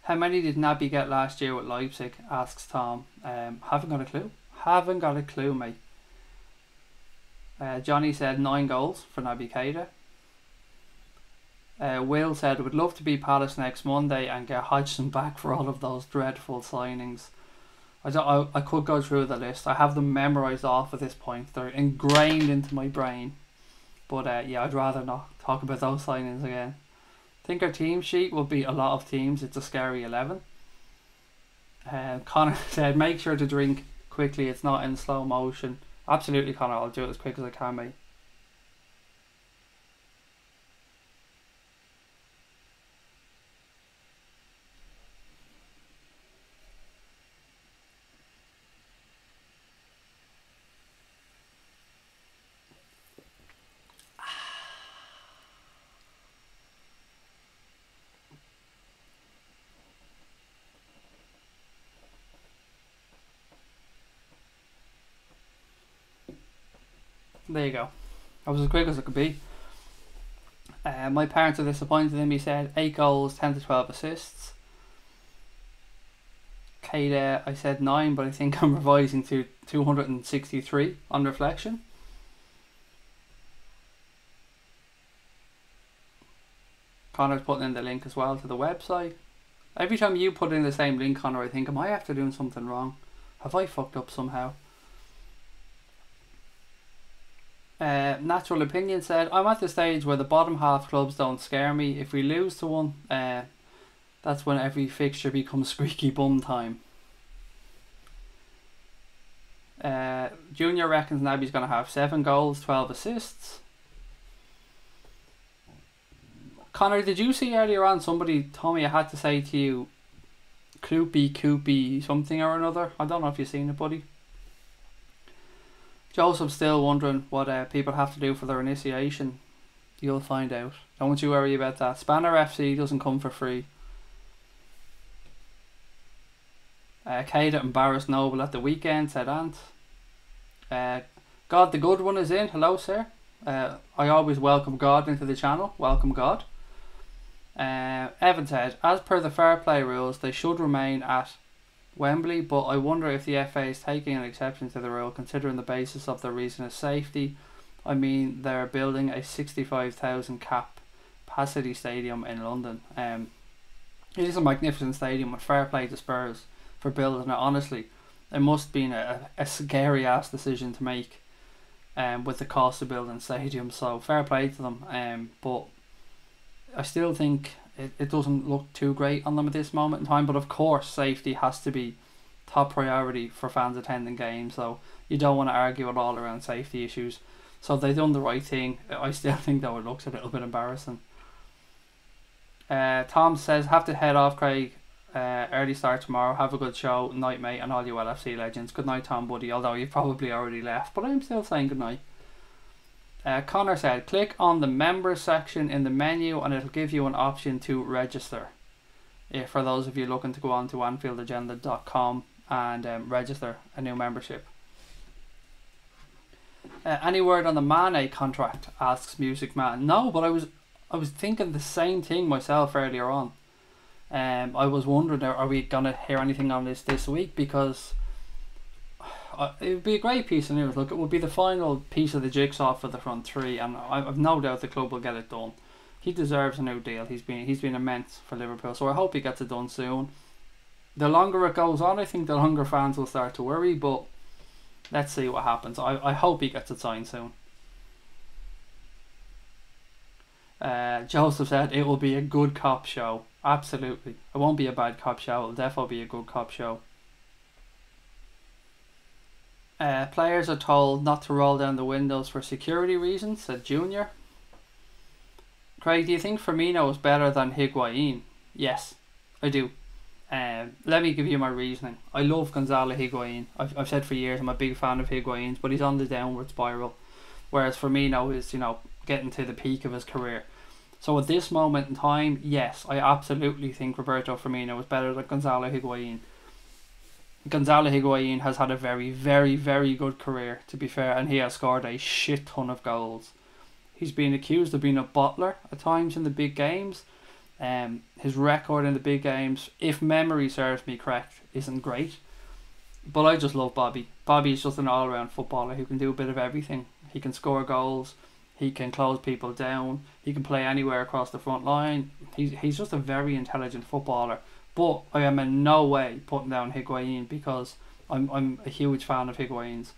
How many did Naby get last year with Leipzig, asks Tom. Haven't got a clue, mate. Johnny said 9 goals for Naby Keita. Will said, would love to be Palace next Monday and get Hodgson back for all of those dreadful signings. I could go through the list. I have them memorised off at this point. They're ingrained into my brain. But yeah, I'd rather not talk about those signings again. I think our team sheet will beat a lot of teams. It's a scary 11. Connor said, make sure to drink quickly. It's not in slow motion. Absolutely, Connor. I'll do it as quick as I can, mate. There you go. I was as quick as it could be. My parents are disappointed in me, said 8 goals, 10 to 12 assists. Kate, I said 9, but I think I'm revising to 263 on reflection. Connor's putting in the link as well to the website. Every time you put in the same link, Connor, I think, am I after doing something wrong? Have I fucked up somehow? Natural Opinion said, I'm at the stage where the bottom half clubs don't scare me. If we lose to one, that's when every fixture becomes squeaky bum time. Junior reckons Naby's going to have 7 goals, 12 assists. Connor, did you see earlier on somebody told me I had to say to you Koopy something or another? I don't know if you've seen it, buddy. Joseph's still wondering what people have to do for their initiation. You'll find out. Don't you worry about that. Spanner FC doesn't come for free. Kada embarrassed Noble at the weekend, said Ant. God the Good One is in. Hello, sir. I always welcome God into the channel. Welcome, God. Evan said, as per the fair play rules, they should remain at Wembley, but I wonder if the FA is taking an exception to the rule, considering the basis of the reason is safety. I mean, they're building a 65,000 capacity stadium in London. It is a magnificent stadium, with fair play to Spurs for building it. Honestly, it must have been a scary ass decision to make, with the cost of building stadiums. So fair play to them. But I still think it doesn't look too great on them at this moment in time. But of course, safety has to be top priority for fans attending games. So you don't want to argue at all around safety issues. So they've done the right thing. I still think though it looks a little bit embarrassing. Tom says, have to head off, Craig. Early start tomorrow. Have a good show. Night, mate, and all you LFC legends. Good night, Tom, buddy. Although you've probably already left, but I'm still saying good night. Connor said, click on the members section in the menu and it'll give you an option to register. For those of you looking to go on to anfieldagenda.com and register a new membership. Any word on the Mane contract? Asks Music Man. No, but I was thinking the same thing myself earlier on. I was wondering, are we gonna hear anything on this week? Because it would be a great piece of news. Look, it would be the final piece of the jigsaw for the front three, and I've no doubt the club will get it done. He deserves a new deal. He's been immense for Liverpool, so I hope he gets it done soon. The longer it goes on, I think the longer fans will start to worry, but let's see what happens. I hope he gets it signed soon. Joseph said it will be a good cop show. Absolutely. It won't be a bad cop show. It'll definitely be a good cop show. Players are told not to roll down the windows for security reasons, said Junior. Craig, do you think Firmino is better than Higuain? Yes, I do. Let me give you my reasoning. I love Gonzalo Higuain. I've said for years I'm a big fan of Higuain's, but he's on the downward spiral. Whereas Firmino is, getting to the peak of his career. So at this moment in time, yes, I absolutely think Roberto Firmino is better than Gonzalo Higuain. Gonzalo Higuain has had a very, very, very good career, to be fair, and he has scored a shit ton of goals. He's been accused of being a bottler at times in the big games. His record in the big games, if memory serves me correct, isn't great. But I just love Bobby. Bobby's just an all-round footballer who can do a bit of everything. He can score goals. He can close people down. He can play anywhere across the front line. He's just a very intelligent footballer. But I am in no way putting down Higuain because I'm a huge fan of Higuain's.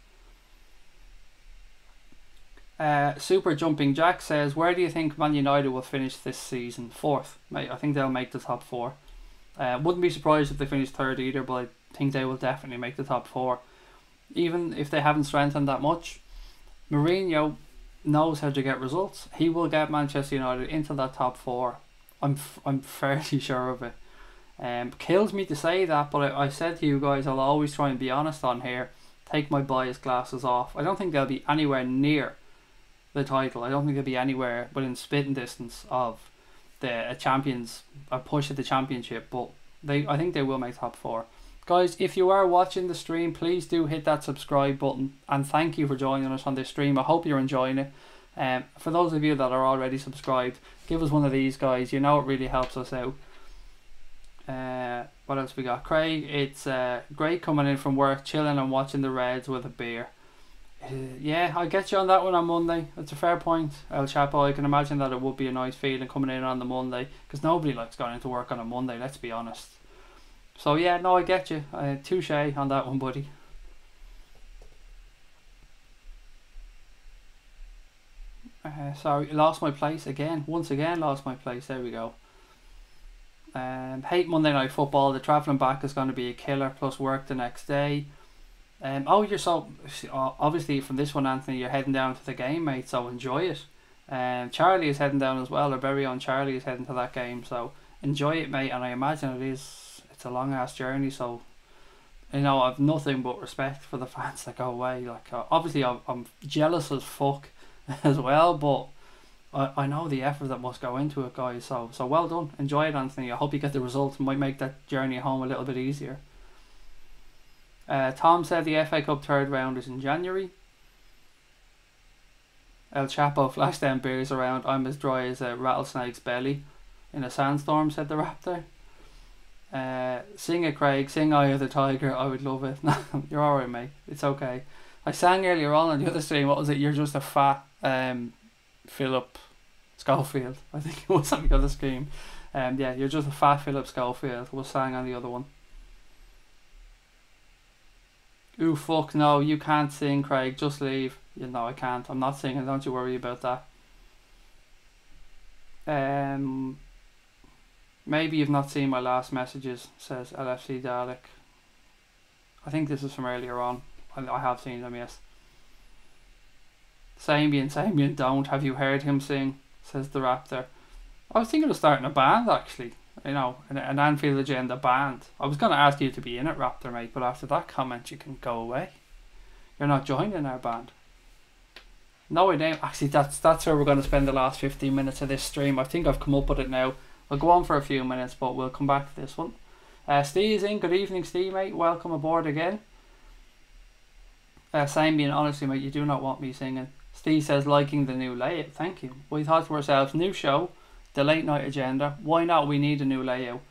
Super Jumping Jack says, where do you think Man United will finish this season? 4th. Mate, I think they'll make the top 4. Wouldn't be surprised if they finish 3rd either, but I think they will definitely make the top 4. Even if they haven't strengthened that much, Mourinho knows how to get results. He will get Manchester United into that top 4. I'm fairly sure of it. Kills me to say that, but I said to you guys, I'll always try and be honest on here. Take my bias glasses off. I don't think they'll be anywhere near the title. I don't think they'll be anywhere within spitting distance of a champions, a push at the championship. But I think they will make top 4. Guys, if you are watching the stream, please do hit that subscribe button, and thank you for joining us on this stream. I hope you're enjoying it. For those of you that are already subscribed, give us one of these, guys. It really helps us out. What else we got? Craig, it's great coming in from work, chilling and watching the Reds with a beer. Yeah, I'll get you on that one on Monday. That's a fair point, El Chapo. I can imagine that it would be a nice feeling coming in on the Monday, because nobody likes going into work on a Monday, let's be honest. So yeah, no, I get you. Touche on that one, buddy. Sorry, lost my place again. Once again, lost my place. There we go. Hate Monday night football. The travelling back is going to be a killer, plus work the next day. You're so obviously from this one, Anthony. You're heading down to the game, mate. So enjoy it. Charlie is heading down as well. Our very own Charlie is heading to that game. So enjoy it, mate. And I imagine it's a long ass journey. So I've nothing but respect for the fans that go away. Like obviously, I'm jealous as fuck as well, but I know the effort that must go into it, guys. So well done. Enjoy it, Anthony. I hope you get the results. Might make that journey home a little bit easier. Tom said the FA Cup third round is in January. El Chapo flashed them beers around. I'm as dry as a rattlesnake's belly in a sandstorm, said the Raptor. Sing it, Craig. Sing Eye of the Tiger. I would love it. You're alright, mate. It's okay. I sang earlier on the other stream. What was it? You're just a fat Philip Schofield. I think it was on the other stream. Yeah, you're just a fat Philip Schofield. Was sang on the other one. Ooh, fuck no, you can't sing, Craig. Just leave. No, I can't. I'm not singing. Don't you worry about that. Maybe you've not seen my last messages, says LFC Dalek. I think this is from earlier on. I have seen them, yes. Samian, don't. Have you heard him sing? Says the Raptor. I was thinking of starting a band, actually. An Anfield Agenda band. I was going to ask you to be in it, Raptor, mate, but after that comment, you can go away. You're not joining our band. No idea. Actually, that's where we're going to spend the last 15 minutes of this stream. I think I've come up with it now. I'll go on for a few minutes, but we'll come back to this one. Steve is in. Good evening, Steve, mate. Welcome aboard again. Samian, honestly, mate, you do not want me singing. Steve says, liking the new layout. Thank you. We thought to ourselves, new show, the late night agenda. Why not? We need a new layout.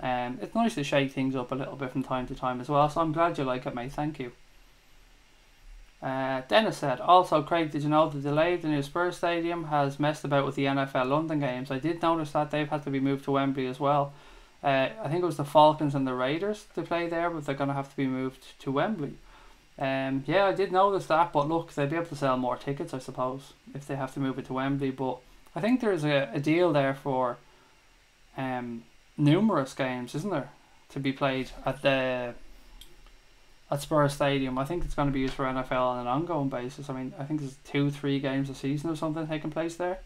It's nice to shake things up a little bit from time to time as well. So I'm glad you like it, mate. Thank you. Dennis said, also, Craig, did you know the delay of the new Spurs stadium has messed about with the NFL London games? I did notice that they've had to be moved to Wembley as well. I think it was the Falcons and the Raiders to play there, but they're going to have to be moved to Wembley. Yeah, I did notice that, but look, they'll be able to sell more tickets, I suppose, if they have to move it to Wembley. But I think there's a deal there for numerous games, isn't there, to be played at Spurs Stadium. I think it's going to be used for NFL on an ongoing basis. I mean, I think there's 2-3 games a season or something taking place there.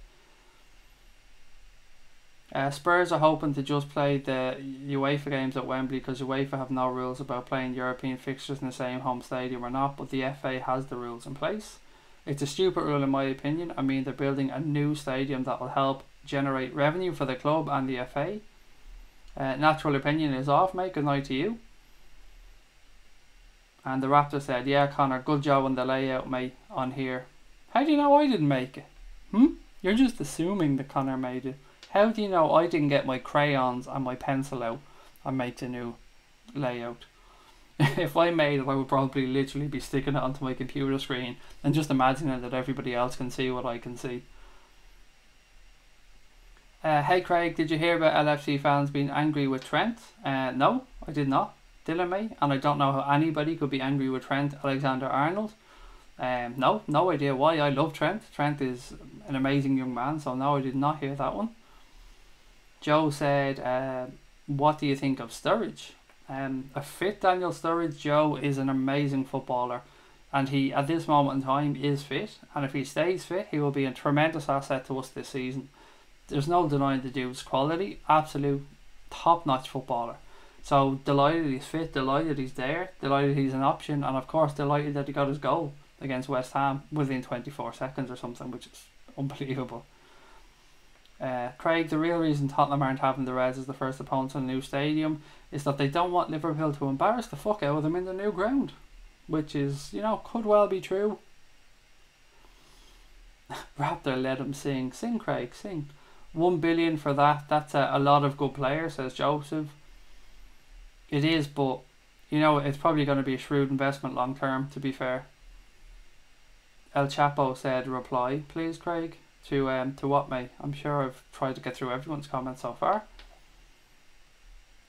Spurs are hoping to just play the UEFA games at Wembley because UEFA have no rules about playing European fixtures in the same home stadium or not, but the FA has the rules in place. It's a stupid rule in my opinion. I mean, they're building a new stadium that will help generate revenue for the club and the FA. Natural opinion is off, mate. Good night to you. And the Raptor said, yeah, Connor, good job on the layout, mate, on here. How do you know I didn't make it? You're just assuming that Connor made it. How do you know I didn't get my crayons and my pencil out and make the new layout? If I made it, I would probably literally be sticking it onto my computer screen and just imagining that everybody else can see what I can see. Hey Craig, did you hear about LFC fans being angry with Trent? No, I did not. Dylan, mate, and I don't know how anybody could be angry with Trent Alexander-Arnold. No idea why. I love Trent. Trent is an amazing young man, so no, I did not hear that one. Joe said, what do you think of Sturridge? A fit Daniel Sturridge, Joe, is an amazing footballer, and he, at this moment in time, is fit, and if he stays fit, he will be a tremendous asset to us this season. There's no denying the dude's quality, absolute top-notch footballer. So delighted he's fit, delighted he's there, delighted he's an option, and of course delighted that he got his goal against West Ham within 24 seconds or something, which is unbelievable. Craig, the real reason Tottenham aren't having the Reds as the first opponents in the new stadium is that they don't want Liverpool to embarrass the fuck out of them in the new ground, which is, could well be true. Raptor, let him sing. Sing, Craig, sing. 1 billion for that. That's a lot of good players, says Joseph. It is, but you know, it's probably going to be a shrewd investment long term, to be fair. El Chapo said, reply, please, Craig. To what, mate? I'm sure I've tried to get through everyone's comments so far.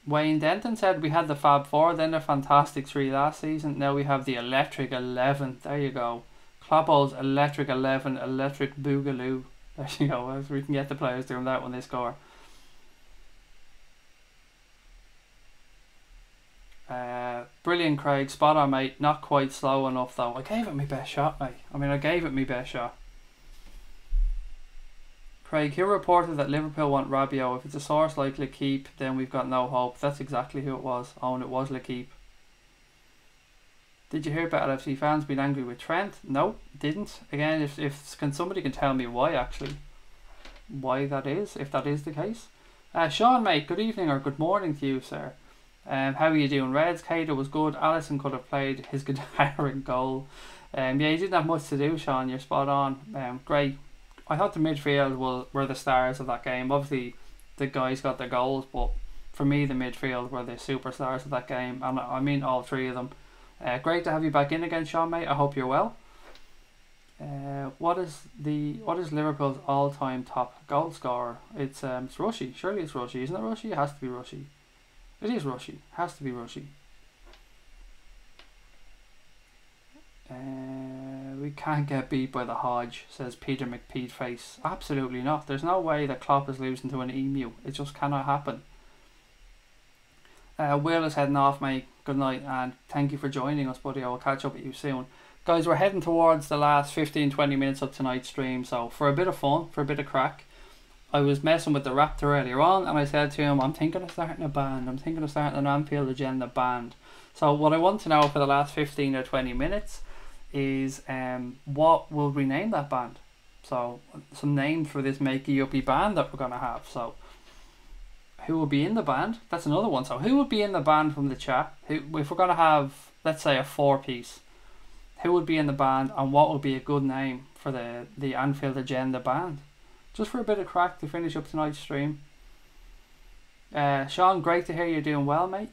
Wayne Denton said, we had the Fab Four, then the Fantastic Three last season. Now we have the Electric 11. There you go. Kloppo's Electric 11, Electric Boogaloo. There you go. As we can get the players doing that when they score. Brilliant, Craig. Spot on, mate. Not quite slow enough, though. I gave it my best shot, mate. I gave it my best shot. Craig, who reported that Liverpool want Rabiot? If it's a source like L'Equipe, then we've got no hope. That's exactly who it was. Oh, and it was L'Equipe. Did you hear about LFC fans being angry with Trent? No, didn't. Again, if somebody can tell me why, actually. Why that is, if that is the case. Sean, mate, good evening or good morning to you, sir. How are you doing? Reds, Cater was good. Allison could have played his guitar in goal. Yeah, he didn't have much to do, Sean. You're spot on. Great. I thought the midfield were the stars of that game. Obviously, the guys got their goals, but for me, the midfield were the superstars of that game. And I mean all three of them. Great to have you back in again, Sean, mate. I hope you're well. What is Liverpool's all-time top goal scorer? It's Rushy. Surely it's Rushy, isn't it? Rushy? It has to be Rushy. It is Rushy. Has to be Rushy. We can't get beat by the Hodge, says Peter McPeatface. Absolutely not. There's no way that Klopp is losing to an emu. It just cannot happen. Will is heading off, mate. Good night and thank you for joining us, buddy. I will catch up with you soon. Guys, we're heading towards the last 15-20 minutes of tonight's stream, so for a bit of fun, for a bit of crack, I was messing with the Raptor earlier on and I said to him, I'm thinking of starting a band. I'm thinking of starting an Anfield Agenda band. So what I want to know for the last 15 or 20 minutes is what will we name that band? So some names for this makey-uppy band that we're going to have. So who will be in the band? That's another one. So who would be in the band from the chat? If we're going to have, let's say, a 4-piece, who would be in the band and what would be a good name for the Anfield Agenda band? Just for a bit of crack to finish up tonight's stream. Sean, great to hear you're doing well, mate.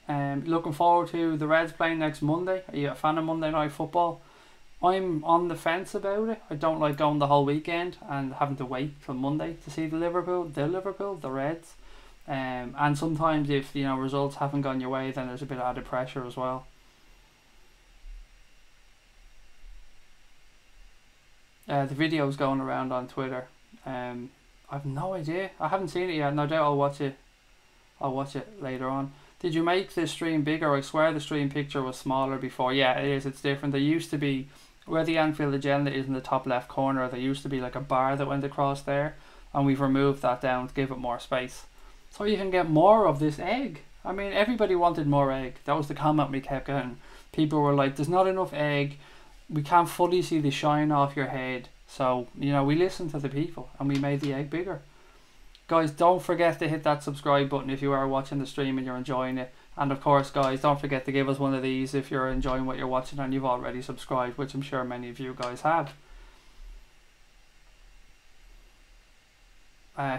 Looking forward to the Reds playing next Monday. Are you a fan of Monday Night Football? I'm on the fence about it. I don't like going the whole weekend and having to wait till Monday to see the Reds. And sometimes if results haven't gone your way, then there's a bit of added pressure as well. The video's going around on Twitter. I've no idea. I haven't seen it yet. No doubt I'll watch it. I'll watch it later on. Did you make the stream bigger? I swear the stream picture was smaller before. Yeah, it is. It's different. There used to be, where the Anfield Agenda is in the top left corner, there used to be like a bar that went across there, and we've removed that down to give it more space. So you can get more of this egg. I mean, everybody wanted more egg. That was the comment we kept getting. People were like, there's not enough egg. We can't fully see the shine off your head. So, we listened to the people and we made the egg bigger. Guys, don't forget to hit that subscribe button if you are watching the stream and you're enjoying it. And of course, guys, don't forget to give us one of these if you're enjoying what you're watching and you've already subscribed, which I'm sure many of you guys have.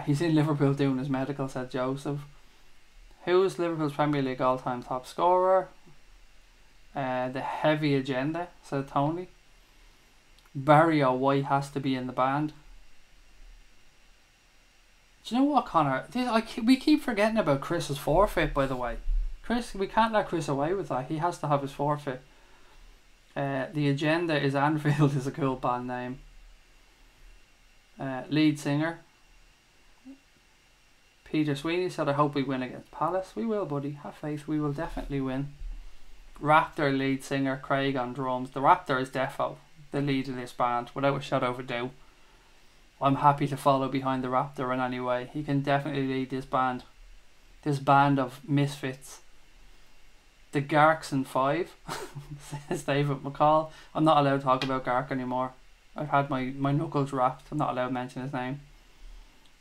He's in Liverpool doing his medical, said Joseph. Who is Liverpool's Premier League all-time top scorer? The heavy agenda, said Tony. Barry O'White has to be in the band. Do you know what, Connor? We keep forgetting about Chris's forfeit, by the way. Chris, we can't let Chris away with that. He has to have his forfeit. The Agenda is Anfield is a cool band name. Lead singer. Peter Sweeney said, I hope we win against Palace. We will, buddy. Have faith. We will definitely win. Raptor lead singer, Craig on drums. The Raptor is defo the lead of this band, without a shadow of a doubt. I'm happy to follow behind the Raptor in any way. He can definitely lead this band. This band of misfits. The Garkson 5, says David McCall. I'm not allowed to talk about Gark anymore. I've had my knuckles wrapped. I'm not allowed to mention his name.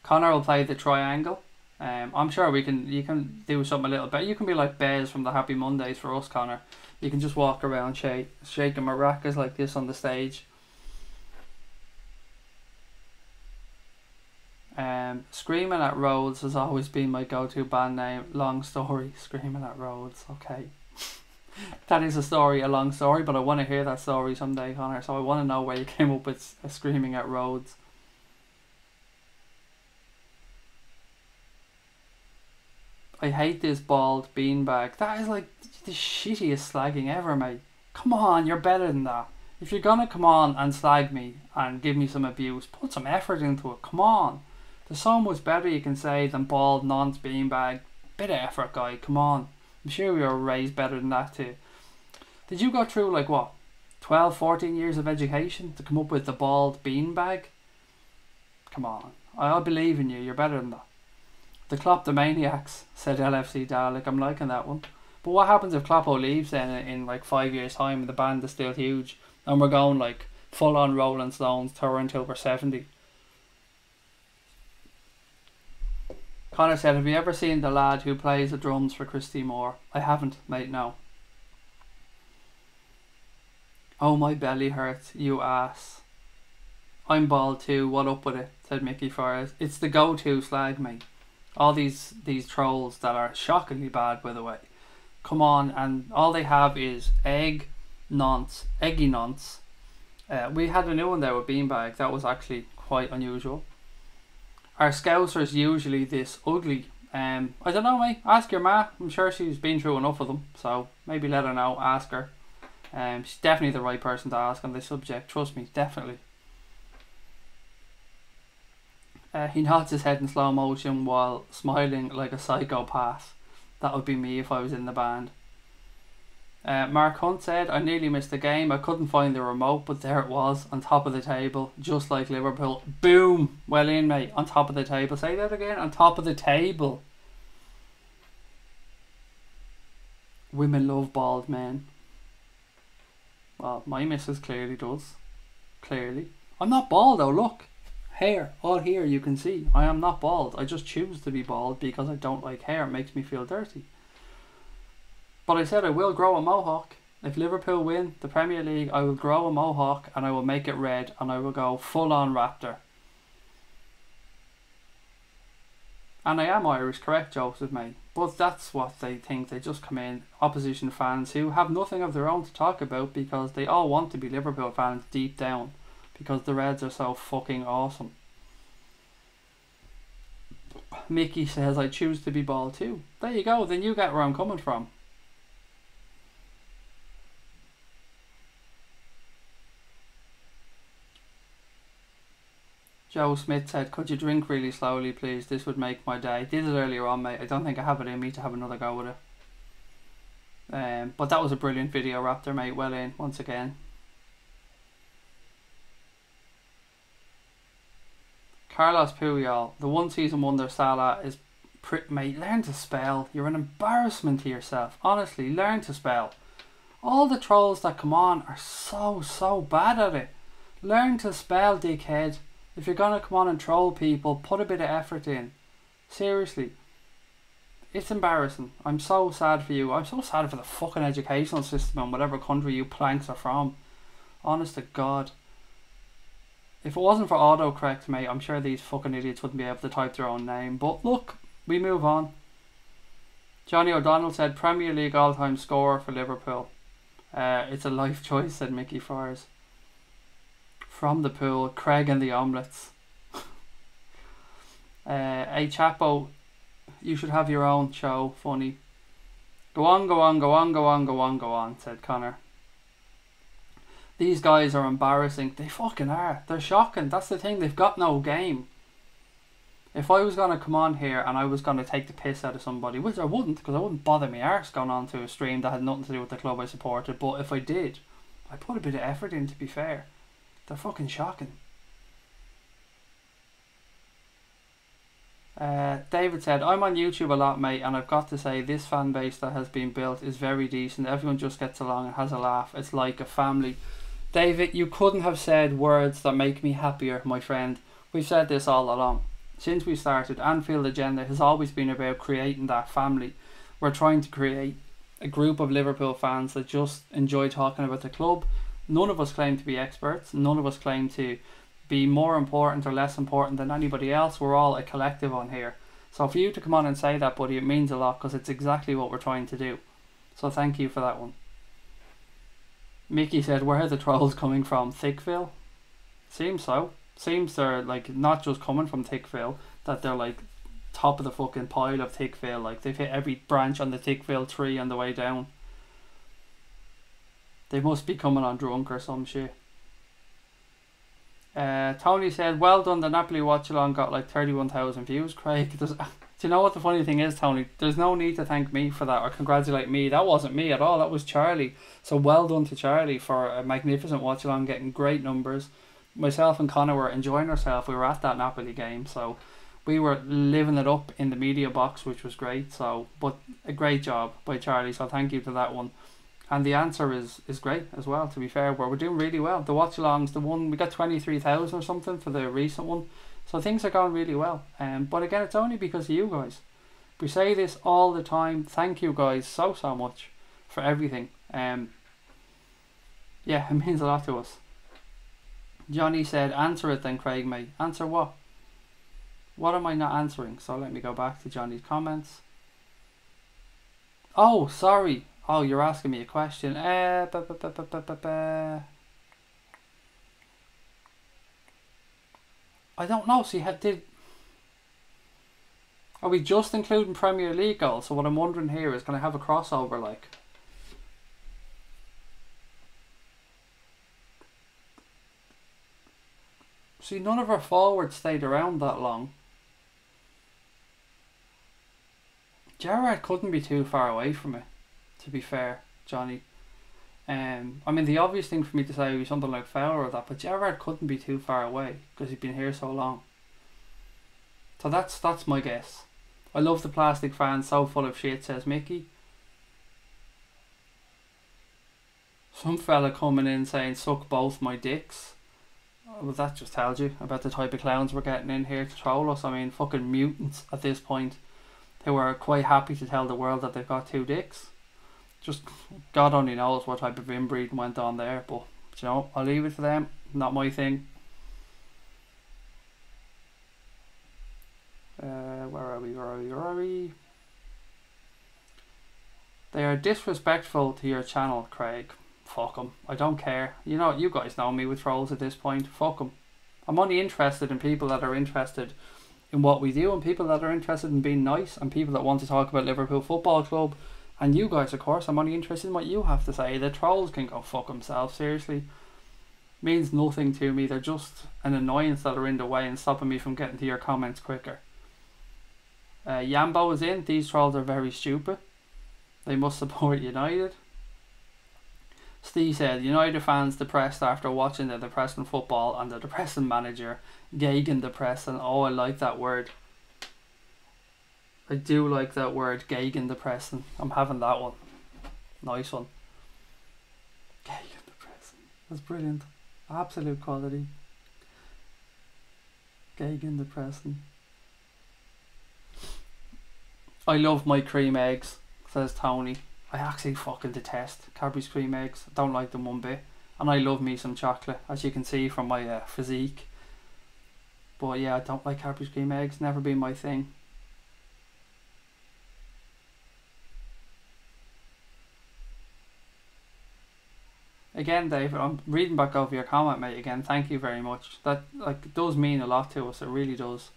Connor will play the triangle. I'm sure you can do something a little better. You can be like Bez from the Happy Mondays for us, Connor. You can just walk around shaking maracas like this on the stage. Screaming at Rhodes has always been my go-to band name. Long story, Screaming at Rhodes. Okay. That is a long story, but I want to hear that story someday, Connor. So I want to know where you came up with Screaming at Rhodes. I hate this bald beanbag. That is like the shittiest slagging ever, mate. Come on, you're better than that. If you're gonna come on and slag me and give me some abuse, put some effort into it. Come on. There's so much better you can say than bald, nonce, beanbag. Bit of effort, guy. Come on. I'm sure we were raised better than that too. Did you go through like what? 12, 14 years of education to come up with the bald beanbag? Come on. I believe in you. You're better than that. The Klopp-the-Maniacs, said LFC Dalek. I'm liking that one. But what happens if Kloppo leaves then in like 5 years' time and the band is still huge and we're going like full on Rolling Stones tour until we're 70? Connor said, have you ever seen the lad who plays the drums for Christy Moore? I haven't, mate, no. Oh, my belly hurts, you ass. I'm bald too, what up with it? Said Mickey Fires. It's the go-to slag, mate. All these trolls that are shockingly bad, by the way, come on, and all they have is eggy nonce. We had a new one there with beanbag. That was actually quite unusual. Our Scousers usually this ugly. I don't know, mate. Ask your ma. I'm sure she's been through enough of them, so maybe let her know. Ask her. She's definitely the right person to ask on this subject. Trust me, definitely. He nods his head in slow motion while smiling like a psychopath. That would be me if I was in the band. Mark Hunt said, I nearly missed the game. I couldn't find the remote, but there it was, on top of the table, just like Liverpool. Boom! Well in, mate. On top of the table. Say that again. On top of the table. Women love bald men. Well, my missus clearly does. Clearly. I'm not bald though, look. Hair, all here you can see. I am not bald. I just choose to be bald because I don't like hair. It makes me feel dirty. But I said I will grow a mohawk. If Liverpool win the Premier League, I will grow a mohawk and I will make it red and I will go full on Raptor. And I am Irish, correct, Joseph, mate? But that's what they think. They just come in, opposition fans who have nothing of their own to talk about because they all want to be Liverpool fans deep down. Because the Reds are so fucking awesome. Mickey says, I choose to be bald too. There you go, then you get where I'm coming from. Joe Smith said, could you drink really slowly please? This would make my day. Did it earlier on, mate. I don't think I have it in me to have another go with it. But that was a brilliant video, Raptor, mate. Well in, once again. Carlos Puyol, the one season wonder Salah is mate, learn to spell. You're an embarrassment to yourself. Honestly, learn to spell. All the trolls that come on are so bad at it. Learn to spell, dickhead. If you're gonna come on and troll people, put a bit of effort in. Seriously. It's embarrassing. I'm so sad for you. I'm so sad for the fucking educational system in whatever country you planks are from. Honest to God. If it wasn't for autocorrect, mate, I'm sure these fucking idiots wouldn't be able to type their own name. But look, we move on. Johnny O'Donnell said, Premier League all-time scorer for Liverpool. It's a life choice, said Mickey Fires. From the pool, Craig and the Omelettes. Hey, Chapo, you should have your own show, funny. Go on, go on, go on, go on, go on, go on, said Connor. These guys are embarrassing. They fucking are. They're shocking. That's the thing. They've got no game. If I was going to come on here and I was going to take the piss out of somebody, which I wouldn't, because I wouldn't bother my arse going on to a stream that had nothing to do with the club I supported, but if I did, I put a bit of effort in, to be fair. They're fucking shocking. David said, I'm on YouTube a lot, mate, and I've got to say this fan base that has been built is very decent. Everyone just gets along and has a laugh. It's like a family. David, you couldn't have said words that make me happier, my friend. We've said this all along. Since we started, Anfield Agenda has always been about creating that family. We're trying to create a group of Liverpool fans that just enjoy talking about the club. None of us claim to be experts. None of us claim to be more important or less important than anybody else. We're all a collective on here. So for you to come on and say that, buddy, it means a lot, because it's exactly what we're trying to do. So thank you for that one. Mickey said, where are the trolls coming from? Thickville? Seems so. Seems they're like not just coming from Thickville, that they're like top of the fucking pile of Thickville. Like they've hit every branch on the Thickville tree on the way down. They must be coming on drunk or some shit. Tony said, well done, the Napoli watch along got like 31,000 views. Craig, do you know what the funny thing is, Tony? There's no need to thank me for that or congratulate me. That wasn't me at all. That was Charlie. So well done to Charlie for a magnificent watch along, getting great numbers. Myself and Connor were enjoying ourselves. We were at that Napoli game, so we were living it up in the media box, which was great. So, but a great job by Charlie. So thank you to that one. And the answer is great as well, to be fair. We're doing really well. The watch alongs, the one, we got 23,000 or something for the recent one. So things are going really well. But again, it's only because of you guys. We say this all the time. Thank you guys so much for everything. Yeah, it means a lot to us. Johnny said, answer it then, Craig, mate. Answer what? What am I not answering? So let me go back to Johnny's comments. Oh, sorry. Oh, you're asking me a question. I don't know. See, are we just including Premier League goals? So what I'm wondering here is, can I have a crossover like? See, none of our forwards stayed around that long. Gerrard couldn't be too far away from it, to be fair, Johnny. I mean, the obvious thing for me to say would be something like Fowler or that, but Gerrard couldn't be too far away because he's been here so long. So that's my guess. I love the plastic fans, so full of shit, says Mickey. Some fella coming in saying, suck both my dicks. Well, that just tells you about the type of clowns we're getting in here to troll us. I mean, fucking mutants at this point, who are quite happy to tell the world that they've got two dicks. Just God only knows what type of inbreeding went on there, but you know, I'll leave it to them. Not my thing. Where are we? They are disrespectful to your channel, Craig. Fuck them. I don't care. You know, you guys know me with trolls at this point. Fuck them. I'm only interested in people that are interested in what we do, and people that are interested in being nice, and people that want to talk about Liverpool Football Club. And you guys, of course, I'm only interested in what you have to say. The trolls can go fuck themselves, seriously. Means nothing to me. They're just an annoyance that are in the way and stopping me from getting to your comments quicker. Yambo is in. These trolls are very stupid. They must support United. Steve said, United fans depressed after watching the depressing football and the depressing manager. Gagan depressing. Oh, I like that word. I do like that word, Gagan depressing. I'm having that one. Nice one. Gagan depressing. That's brilliant. Absolute quality. Gagan depressing. I love my cream eggs, says Tony. I actually fucking detest Cadbury's cream eggs. I don't like them one bit. And I love me some chocolate, as you can see from my physique. But yeah, I don't like Cadbury's cream eggs. Never been my thing. Again, David, I'm reading back over your comment, mate. Again, thank you very much. That does mean a lot to us. It really does.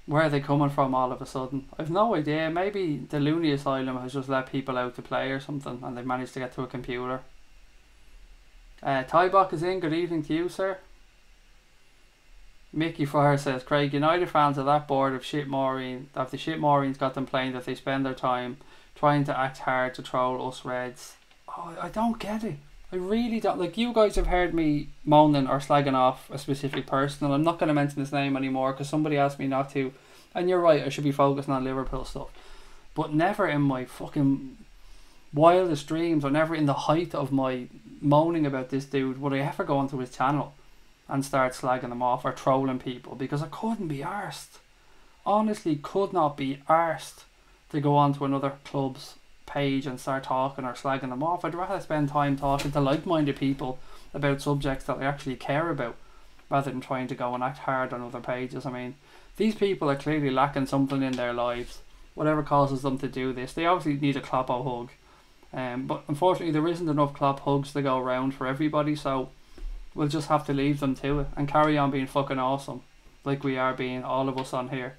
Where are they coming from all of a sudden? I've no idea. Maybe the Looney Asylum has just let people out to play or something, and they've managed to get to a computer. Tybok is in. Good evening to you, sir. Mickey Fryer says, Craig, United fans are that bored of the shit Maureen's got them playing that they spend their time trying to act hard to troll us Reds. Oh, I don't get it. I really don't. Like, you guys have heard me moaning or slagging off a specific person, and I'm not going to mention his name anymore because somebody asked me not to. And you're right, I should be focusing on Liverpool stuff. But never in my fucking wildest dreams, or never in the height of my moaning about this dude, would I ever go onto his channel and start slagging him off or trolling people, because I couldn't be arsed. Honestly, could not be arsed to go onto another club's page and start talking or slagging them off. I'd rather spend time talking to like-minded people about subjects that I actually care about, rather than trying to go and act hard on other pages. I mean, these people are clearly lacking something in their lives, whatever causes them to do this. They obviously need a Kloppo hug. But unfortunately there isn't enough Klopp hugs to go around for everybody, so we'll just have to leave them to it and carry on being fucking awesome, like we are being, all of us on here.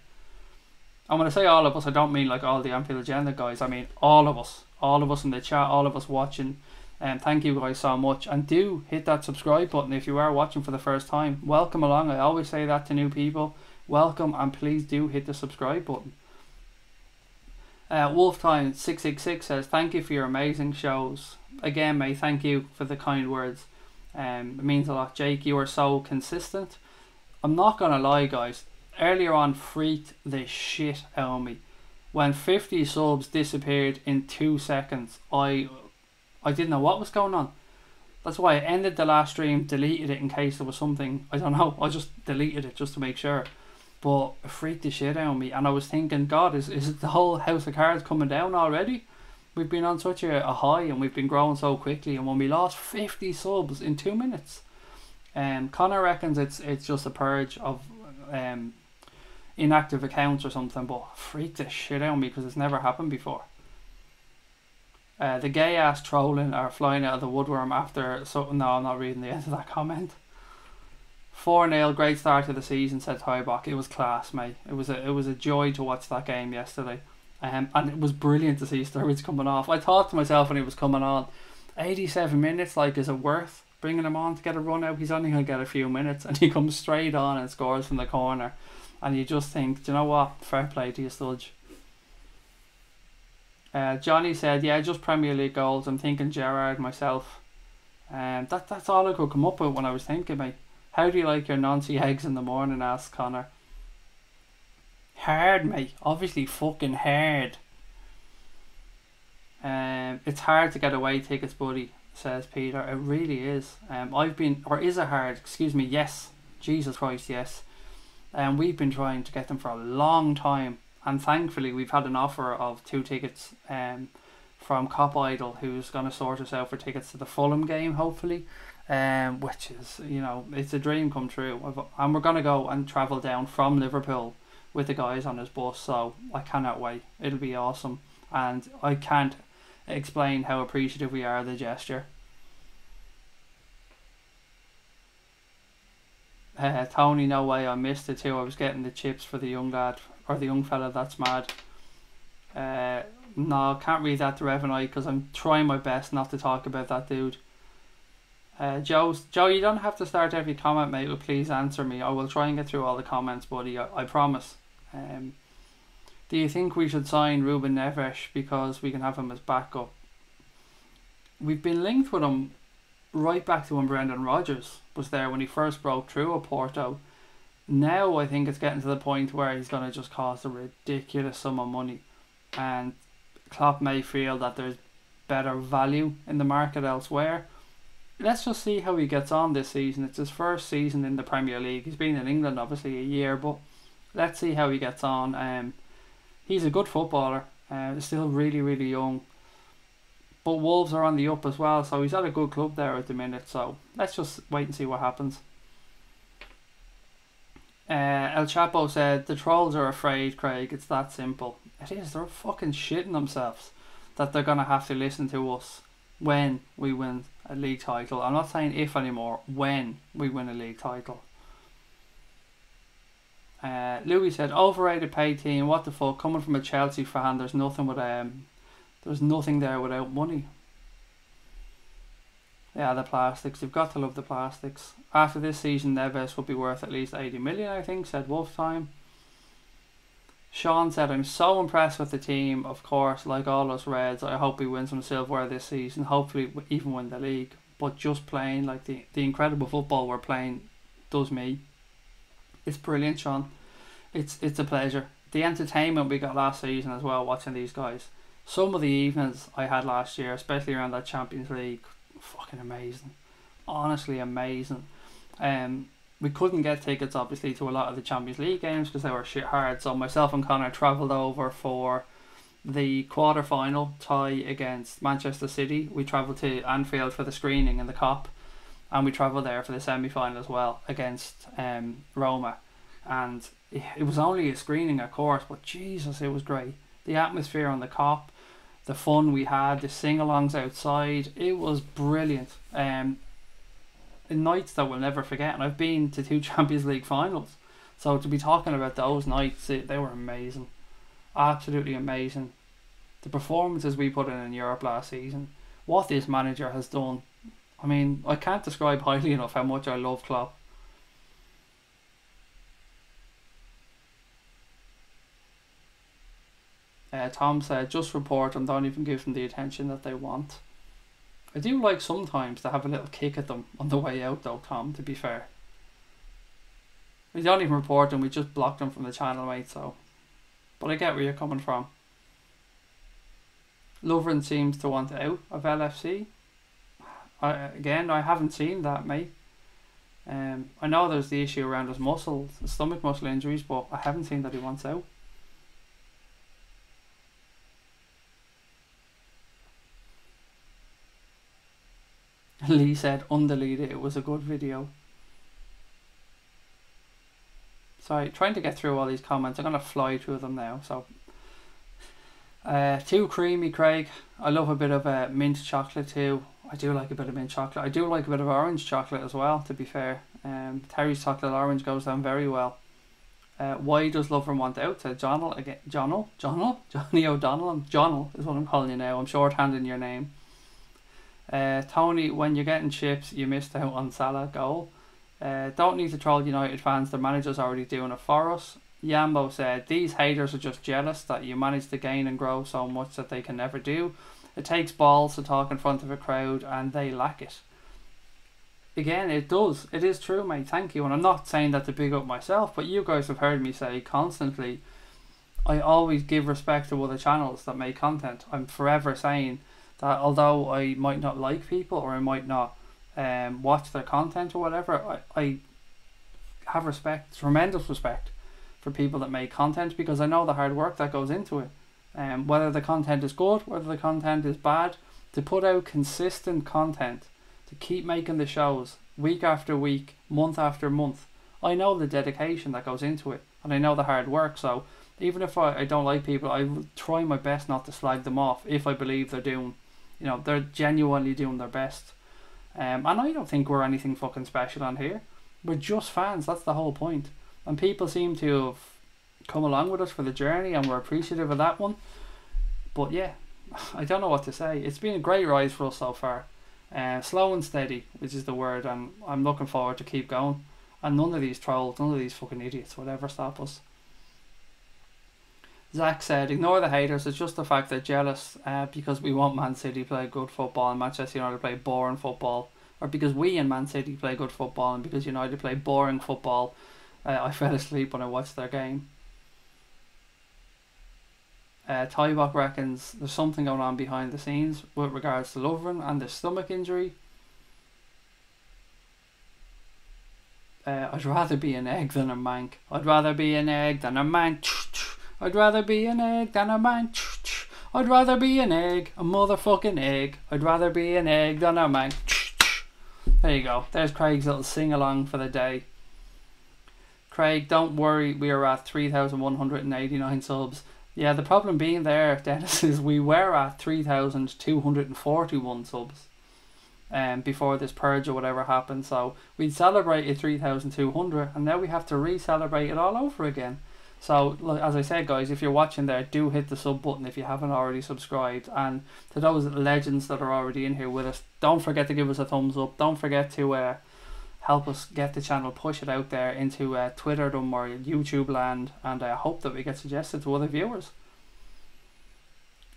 And when I say all of us, I don't mean like all the Anfield Agenda guys. I mean all of us in the chat, all of us watching. And thank you guys so much. And do hit that subscribe button if you are watching for the first time. Welcome along. I always say that to new people. Welcome, and please do hit the subscribe button. Wolftime666 says, thank you for your amazing shows. Again, mate, thank you for the kind words. It means a lot. Jake, you are so consistent. I'm not gonna lie, guys, earlier on freaked the shit out of me when 50 subs disappeared in 2 seconds. I didn't know what was going on. That's why I ended the last stream, deleted it in case there was something, I don't know, I just deleted it just to make sure. But it freaked the shit out of me, and I was thinking, God, is it the whole house of cards coming down already? We've been on such a high, and we've been growing so quickly, and when we lost 50 subs in 2 minutes, Connor reckons it's just a purge of inactive accounts or something, but it freaked the shit out of me because it's never happened before. The gay ass trolling are flying out of the woodworm after, so no, I'm not reading the end of that comment. 4-0, great start to the season, said Tybach. It was class, mate. It was a joy to watch that game yesterday. And it was brilliant to see Sturridge coming off. I thought to myself when he was coming on, 87 minutes, like, is it worth bringing him on to get a run out? He's only going to get a few minutes, and he comes straight on and scores from the corner. And you just think, do you know what? Fair play to you, Studge. Johnny said, yeah, just Premier League goals. I'm thinking Gerrard myself. That's all I could come up with when I was thinking, mate. How do you like your Nancy eggs in the morning, asked Connor. Hard, mate. Obviously fucking hard. It's hard to get away tickets, buddy, says Peter. It really is. Is it hard? Excuse me, yes. Jesus Christ, yes. We've been trying to get them for a long time. And thankfully we've had an offer of 2 tickets from Cop Idol, who's going to sort us out for tickets to the Fulham game, hopefully. Which is, you know, it's a dream come true. And we're going to go and travel down from Liverpool with the guys on his bus, so I cannot wait. It'll be awesome, and I can't explain how appreciative we are of the gesture. Tony, no way, I missed it too. I was getting the chips for the young lad, or the young fella that's mad. No, can't read that to Revenite because I'm trying my best not to talk about that dude. Joe, you don't have to start every comment, mate, but please answer me. I will try and get through all the comments, buddy, I promise. Do you think we should sign Ruben Neves because we can have him as backup? We've been linked with him right back to when Brendan Rodgers was there when he first broke through at Porto. Now I think it's getting to the point where he's going to just cost a ridiculous sum of money, and Klopp may feel that there's better value in the market elsewhere. Let's just see how he gets on this season. It's his first season in the Premier League. He's been in England obviously a year, but let's see how he gets on. He's a good footballer, still really, really young. But Wolves are on the up as well, so he's at a good club there at the minute. So let's just wait and see what happens. El Chapo said, the trolls are afraid, Craig. It's that simple. It is. They're fucking shitting themselves that they're going to have to listen to us when we win a league title. I'm not saying if anymore, when we win a league title. Louis said, overrated pay team, what the fuck, coming from a Chelsea fan, there's nothing there without money. Yeah, the plastics, you've got to love the plastics. After this season, Neves will be worth at least 80 million, I think, said Wolf Time. Sean said, I'm so impressed with the team, of course, like all us Reds. I hope we win some silverware this season, hopefully even win the league. But just playing like the incredible football we're playing does me. It's brilliant, Sean. It's a pleasure. The entertainment we got last season as well, watching these guys. Some of the evenings I had last year, especially around that Champions League, fucking amazing. Honestly amazing. We couldn't get tickets obviously to a lot of the Champions League games because they were shit hard, so myself and Connor travelled over for the quarter-final tie against Manchester City. We travelled to Anfield for the screening in the Cop, and we travelled there for the semi-final as well against Roma, and it was only a screening, of course, but Jesus, it was great. The atmosphere on the Kop, the fun we had, the sing-alongs outside, it was brilliant. Nights that we'll never forget, and I've been to 2 Champions League finals, so to be talking about those nights, they were amazing, absolutely amazing. The performances we put in Europe last season, what this manager has done, I mean, I can't describe highly enough how much I love Klopp. Tom said, just report them, don't even give them the attention that they want. I do like sometimes to have a little kick at them on the way out though, Tom, to be fair. We don't even report them, we just block them from the channel, mate, so. But I get where you're coming from. Lovren seems to want out of LFC. I haven't seen that, mate. I know there's the issue around his muscles, his stomach muscle injuries, but I haven't seen that he wants out. Lee said, undelete it, it was a good video. Sorry, trying to get through all these comments. I'm going to fly through them now. So, too creamy, Craig. I love a bit of mint chocolate too. I do like a bit of mint chocolate. I do like a bit of orange chocolate as well, to be fair. Terry's chocolate orange goes down very well. Why does Lovren want out? To Johnny O'Donnell? Johnell is what I'm calling you now. I'm shorthanding your name. Tony, when you're getting chips, you missed out on Salah goal. Don't need to troll United fans, the manager's already doing it for us. Yambo said, these haters are just jealous that you manage to gain and grow so much that they can never do. It takes balls to talk in front of a crowd and they lack it. Again, it does. It is true, mate. Thank you. And I'm not saying that to big up myself, but you guys have heard me say constantly, I always give respect to other channels that make content. I'm forever saying that although I might not like people or I might not watch their content or whatever, I have respect, tremendous respect for people that make content, because I know the hard work that goes into it. Whether the content is good, whether the content is bad, to put out consistent content, to keep making the shows week after week, month after month. I know the dedication that goes into it, and I know the hard work, so even if I don't like people, I will try my best not to slag them off if I believe they're doing, they're genuinely doing their best. And I don't think we're anything fucking special on here. We're just fans, that's the whole point. And people seem to have come along with us for the journey, and we're appreciative of that one. But yeah, I don't know what to say. It's been a great ride for us so far. Slow and steady, which is the word, and I'm looking forward to keep going. And none of these trolls, none of these fucking idiots will ever stop us. Zach said, ignore the haters, it's just the fact they're jealous because we want Man City to play good football and Manchester United play boring football. Or because we in Man City play good football and because United play boring football, I fell asleep when I watched their game. Tybok reckons there's something going on behind the scenes with regards to Lovren and the stomach injury. I'd rather be an egg than a mank. I'd rather be an egg than a mank. I'd rather be an egg than a mank. I'd rather be an egg, a motherfucking egg. I'd rather be an egg than a mank. There you go. There's Craig's little sing-along for the day. Craig, don't worry, we are at 3,189 subs. Yeah, the problem being there, Dennis, is we were at 3,241 subs before this purge or whatever happened. So we'd celebrated 3,200 and now we have to re-celebrate it all over again. So, look, as I said, guys, if you're watching there, do hit the sub button if you haven't already subscribed. And to those legends that are already in here with us, don't forget to give us a thumbs up. Don't forget to help us get the channel, push it out there into Twitterdom or YouTube land, and I hope that we get suggested to other viewers.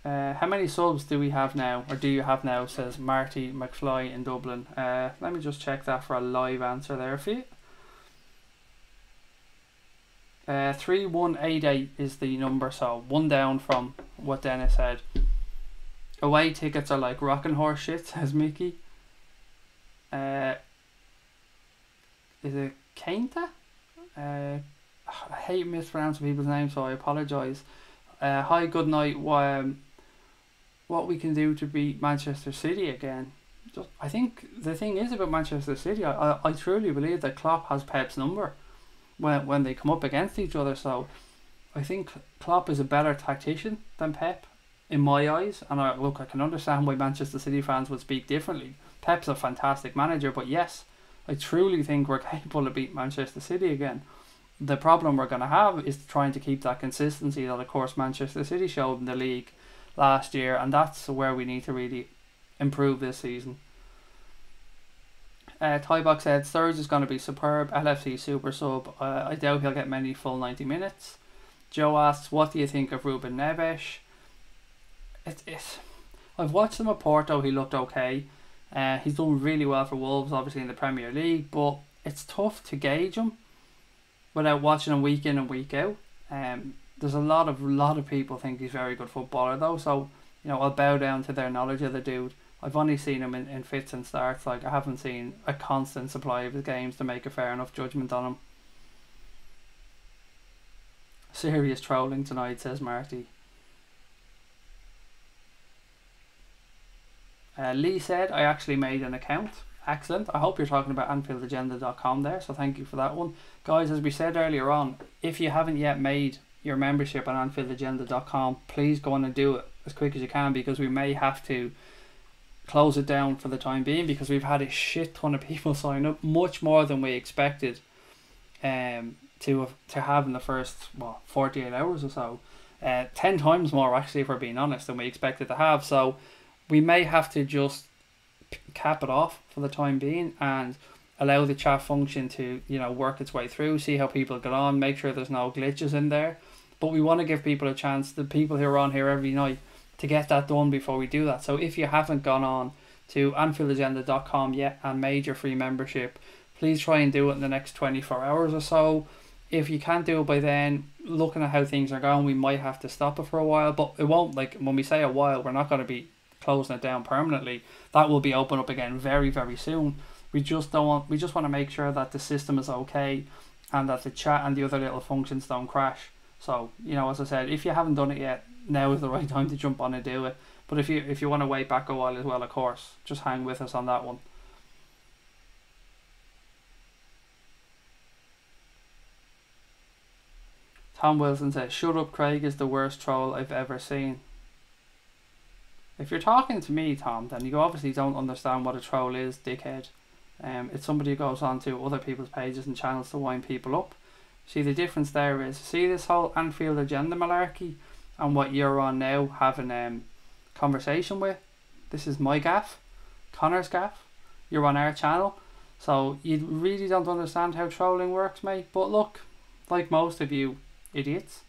How many subs do we have now, or do you have now, says Marty McFly in Dublin. Let me just check that for a live answer there for you. 3188 is the number, so one down from what Dennis said. Away tickets are like rocking horse shit, says Mickey. Is it Kenta? I hate mispronouncing people's names, so I apologise. Hi, good night. What we can do to beat Manchester City again? I think the thing is about Manchester City, I truly believe that Klopp has Pep's number when they come up against each other. So I think Klopp is a better tactician than Pep in my eyes, and I can understand why Manchester City fans would speak differently. Pep's a fantastic manager, but yes, I truly think we're capable of beating Manchester City again. The problem we're going to have is trying to keep that consistency that, of course, Manchester City showed in the league last year, and that's where we need to really improve this season. Tybox said Sturridge is going to be superb, LFC super sub. I doubt he'll get many full 90 minutes. Joe asks, what do you think of Ruben Neves? I've watched him at Porto, he looked okay. He's done really well for Wolves, obviously in the Premier League, but it's tough to gauge him without watching him week in and week out. There's a lot of people think he's a very good footballer though, so I'll bow down to their knowledge of the dude. I've only seen him in fits and starts. Like, I haven't seen a constant supply of his games to make a fair enough judgment on him. Serious trolling tonight, says Marty. Lee said, I actually made an account. Excellent. I hope you're talking about anfieldagenda.com there, so thank you for that one. Guys, as we said earlier on, if you haven't yet made your membership on anfieldagenda.com, please go on and do it as quick as you can, because we may have to close it down for the time being, because we've had a shit ton of people sign up, much more than we expected to have in the first 48 hours or so. 10 times more actually, if we're being honest, than we expected to have. So we may have to just cap it off for the time being and allow the chat function to work its way through, see how people get on, make sure there's no glitches in there. But we want to give people a chance, the people who are on here every night, to get that done before we do that. So if you haven't gone on to anfieldagenda.com yet and made your free membership, please try and do it in the next 24 hours or so. If you can't do it by then, looking at how things are going, we might have to stop it for a while. But it won't, like, when we say a while, we're not going to be closing it down permanently. That will be open up again very, very soon. We just want to make sure that the system is okay and that the chat and the other little functions don't crash. So, as I said, if you haven't done it yet, now is the right time to jump on and do it. But if you want to wait back a while as well, of course, just hang with us on that one. Tom Wilson says, shut up, Craig is the worst troll I've ever seen. If you're talking to me, Tom, then you obviously don't understand what a troll is, dickhead. It's somebody who goes on to other people's pages and channels to wind people up. See, the difference there is, see this whole Anfield Agenda malarkey and what you're on now having conversation with? This is my gaff, Connor's gaff. You're on our channel. So you really don't understand how trolling works, mate. But look, like most of you idiots,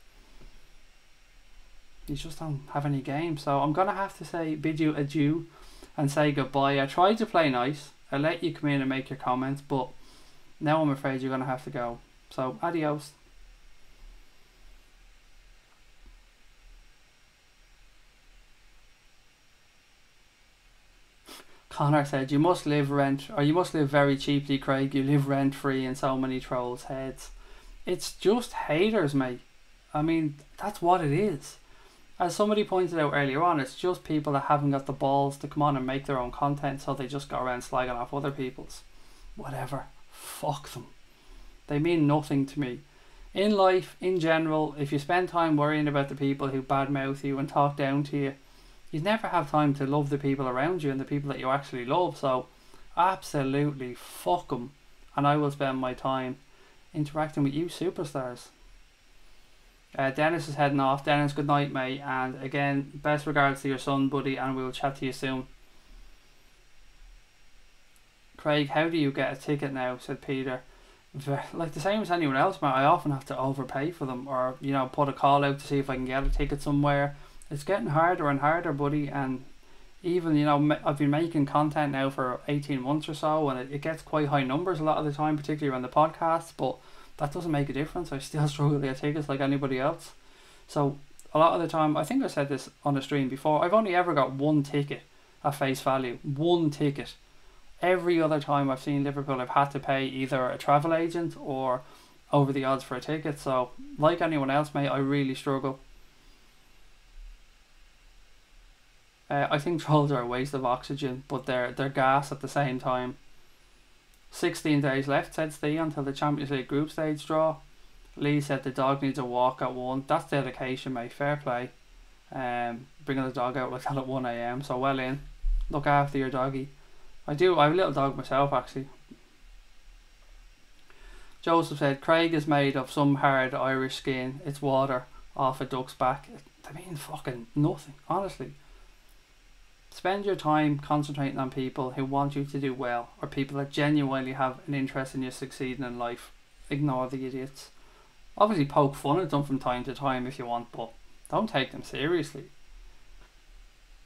you just don't have any game. So I'm going to have to say bid you adieu and say goodbye. I tried to play nice. I let you come in and make your comments, but now I'm afraid you're going to have to go. So adios. Connor said, you must live very cheaply, Craig. You live rent free in so many trolls' heads. It's just haters, mate. I mean, that's what it is. As somebody pointed out earlier on, it's just people that haven't got the balls to come on and make their own content, so they just go around slagging off other people's. Whatever. Fuck them. They mean nothing to me. In life, in general, if you spend time worrying about the people who badmouth you and talk down to you, you'd never have time to love the people around you and the people that you actually love. So, absolutely fuck them. And I will spend my time interacting with you superstars. Dennis is heading off. Dennis, good night, mate. And again, best regards to your son, buddy, and we'll chat to you soon. Craig, how do you get a ticket now? Said Peter. Like the same as anyone else, man. I often have to overpay for them, or put a call out to see if I can get a ticket somewhere. It's getting harder and harder, buddy. And even I've been making content now for 18 months or so, and it gets quite high numbers a lot of the time, particularly around the podcasts. But that doesn't make a difference. I still struggle to get tickets like anybody else. So a lot of the time, I think I said this on the stream before, I've only ever got one ticket at face value. One ticket. Every other time I've seen Liverpool, I've had to pay either a travel agent or over the odds for a ticket. So like anyone else, mate, I really struggle. I think trolls are a waste of oxygen, but they're gas at the same time. 16 days left, said Steve, until the Champions League group stage draw. Lee said the dog needs a walk at 1. That's dedication, mate. Fair play. Bringing the dog out like that at 1 a.m. So well in. Look after your doggy. I have a little dog myself, actually. Joseph said Craig is made of some hard Irish skin. It's water off a duck's back. I mean fucking nothing, honestly. Spend your time concentrating on people who want you to do well, or people that genuinely have an interest in you succeeding in life. Ignore the idiots. Obviously poke fun at them from time to time if you want, but don't take them seriously.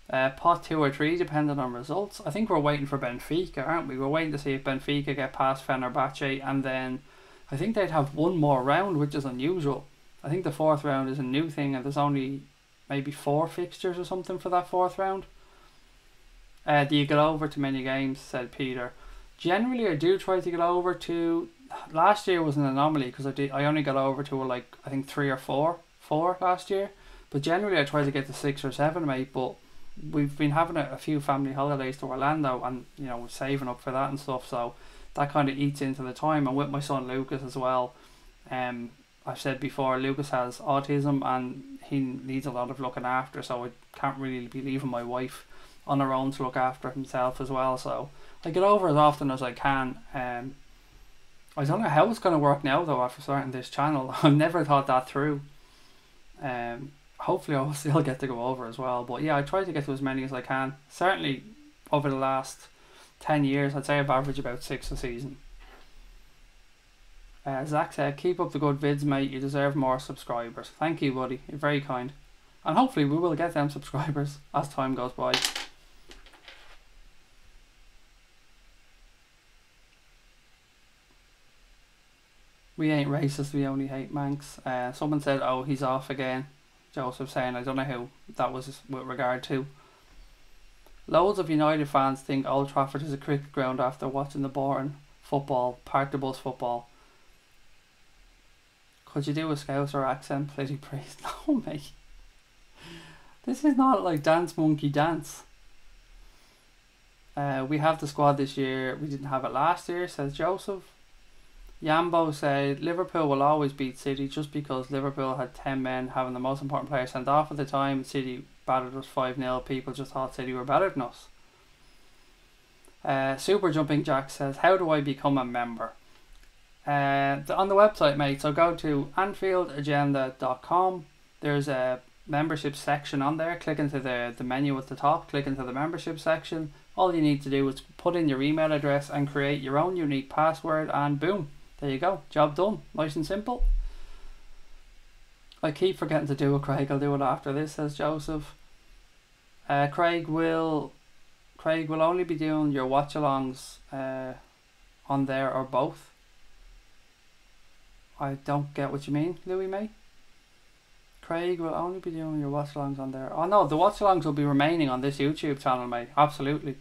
Pot 2 or 3 depending on results. I think we're waiting for Benfica, aren't we? We're waiting to see if Benfica get past Fenerbahce, and then I think they'd have one more round, which is unusual. I think the 4th round is a new thing, and there's only maybe 4 fixtures or something for that 4th round. Do you get over to many games, said Peter. Generally I do try to get over to. Last year was an anomaly because I only got over to like I think 3 or 4 last year, but generally I try to get to 6 or 7, mate. But we've been having a few family holidays to Orlando, and we're saving up for that and stuff, so that kind of eats into the time. And with my son Lucas as well, I've said before, Lucas has autism and he needs a lot of looking after, so I can't really be leaving my wife on her own to look after himself as well. So I get over as often as I can. I don't know how it's going to work now though after starting this channel. I've never thought that through. Hopefully I'll still get to go over as well. But yeah, I try to get to as many as I can. Certainly over the last 10 years, I'd say I've averaged about 6 a season. Zach said, keep up the good vids, mate. You deserve more subscribers. Thank you, buddy. You're very kind. And hopefully we will get them subscribers as time goes by. We ain't racist, we only hate Manx. Someone said, oh, he's off again. Joseph saying, I don't know who that was with regard to. Loads of United fans think Old Trafford is a cricket ground after watching the boring football, park the bus football. Could you do a Scouser accent, please? No, mate. This is not like Dance Monkey Dance. We have the squad this year. We didn't have it last year, says Joseph. Yambo said Liverpool will always beat City just because Liverpool had 10 men having the most important player sent off at the time. City battered us 5-0. People just thought City were better than us. Super Jumping Jack says, how do I become a member? On the website, mate. So go to anfieldagenda.com. There's a membership section on there. Click into the menu at the top. Click into the membership section. All you need to do is put in your email address and create your own unique password, and boom, there you go. Job done. Nice and simple. I keep forgetting to do it, Craig. I'll do it after this, says Joseph. Craig will only be doing your watch-alongs on there, or both. I don't get what you mean, Louis, mate. Craig will only be doing your watch-alongs on there. Oh no, the watch-alongs will be remaining on this YouTube channel, mate. Absolutely.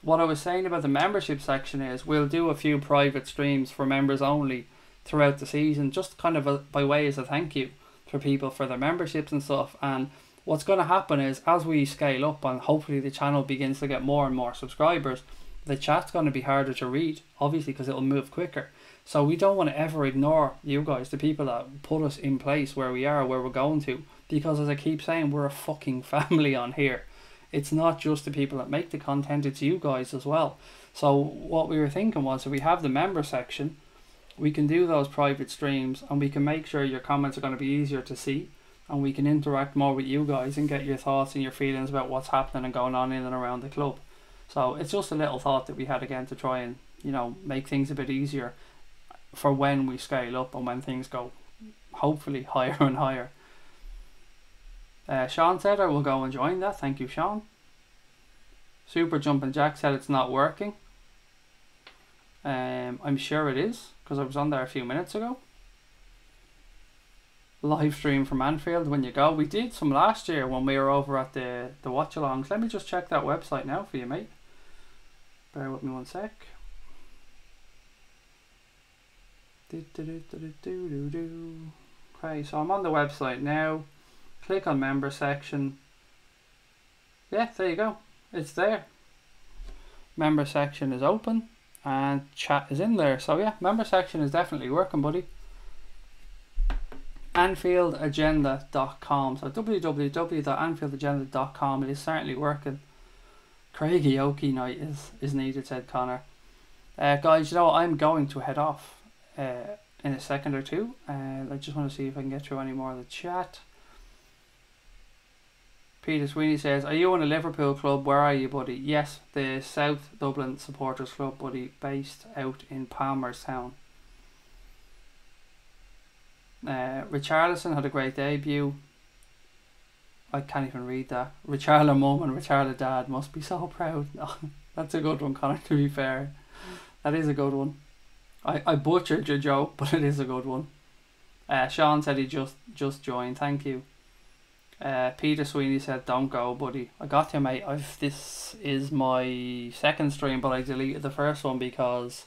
What I was saying about the membership section is we'll do a few private streams for members only throughout the season, just kind of by way as a thank you for people for their memberships and stuff. And what's going to happen is as we scale up and hopefully the channel begins to get more and more subscribers, the chat's going to be harder to read, obviously, because it'll move quicker. So we don't want to ever ignore you guys, the people that put us in place where we are, where we're going to, because as I keep saying, we're a fucking family on here. It's not just the people that make the content, it's you guys as well. So what we were thinking was, if we have the member section, we can do those private streams and we can make sure your comments are going to be easier to see, and we can interact more with you guys and get your thoughts and your feelings about what's happening and going on in and around the club. So it's just a little thought that we had again to try and, make things a bit easier for when we scale up and when things go hopefully higher and higher. Sean said I will go and join that. Thank you, Sean. Super Jumping Jack said it's not working. I'm sure it is, because I was on there a few minutes ago. Live stream from Anfield when you go. We did some last year when we were over at the watch-alongs. Let me just check that website now for you, mate. Bear with me one sec. Okay, so I'm on the website now. Click on member section. yeah, there you go. It's there. Member section is open and chat is in there. So yeah, member section is definitely working, buddy. anfieldagenda.com. So www.anfieldagenda.com. It is certainly working. Karaoke night is needed, said Connor. Guys, you know what? I'm going to head off in a second or two. I just want to see if I can get through any more of the chat. Peter Sweeney says, are you in a Liverpool club? Where are you, buddy? Yes, the South Dublin Supporters Club, buddy, based out in Palmerstown. Richarlison had a great debut. I can't even read that. Richarlison mum and Richarlison dad must be so proud. That's a good one, Connor, to be fair. That is a good one. I butchered your joke, but it is a good one. Sean said he just joined. Thank you. Peter Sweeney said, don't go, buddy. I got you, mate. This is my second stream, but I deleted the first one because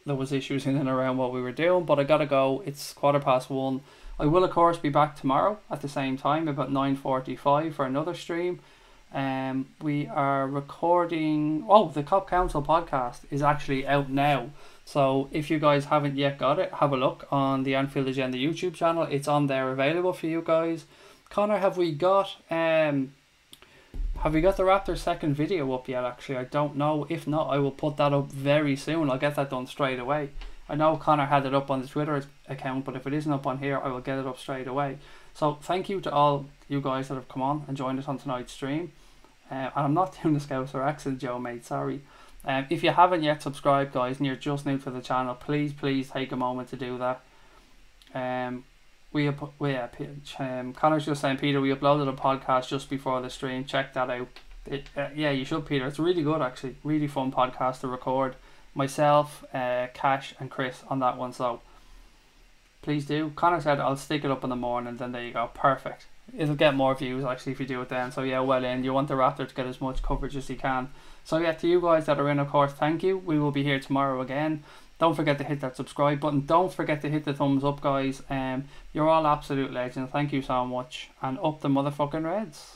there was issues in and around what we were doing. But I gotta go. It's 1:15. I will, of course, be back tomorrow at the same time, about 9:45 for another stream. We are recording... Oh, the Cop Council podcast is actually out now. So if you guys haven't yet got it, have a look on the Anfield Agenda YouTube channel. It's on there available for you guys. Connor, have we got the Raptors second video up yet? Actually, I don't know. If not, I will put that up very soon. I'll get that done straight away. I know Connor had it up on the Twitter account, but if it isn't up on here, I will get it up straight away. So thank you to all you guys that have come on and joined us on tonight's stream. And I'm not doing the Scouser accent, Joe, mate, sorry. If you haven't yet subscribed, guys, and you're just new to the channel, please take a moment to do that. Connor's just saying, Peter, we uploaded a podcast just before the stream. Check that out. Yeah, you should, Peter. It's really good, actually. Really fun podcast to record. Myself, Cash, and Chris on that one. So please do. Connor said I'll stick it up in the morning. Then there you go. Perfect. It'll get more views actually if you do it then. So yeah, well in. You want the Raptor to get as much coverage as you can. So yeah, to you guys that are in, of course, thank you. We will be here tomorrow again. Don't forget to hit that subscribe button. Don't forget to hit the thumbs up, guys. You're all absolute legends. Thank you so much. And up the motherfucking Reds.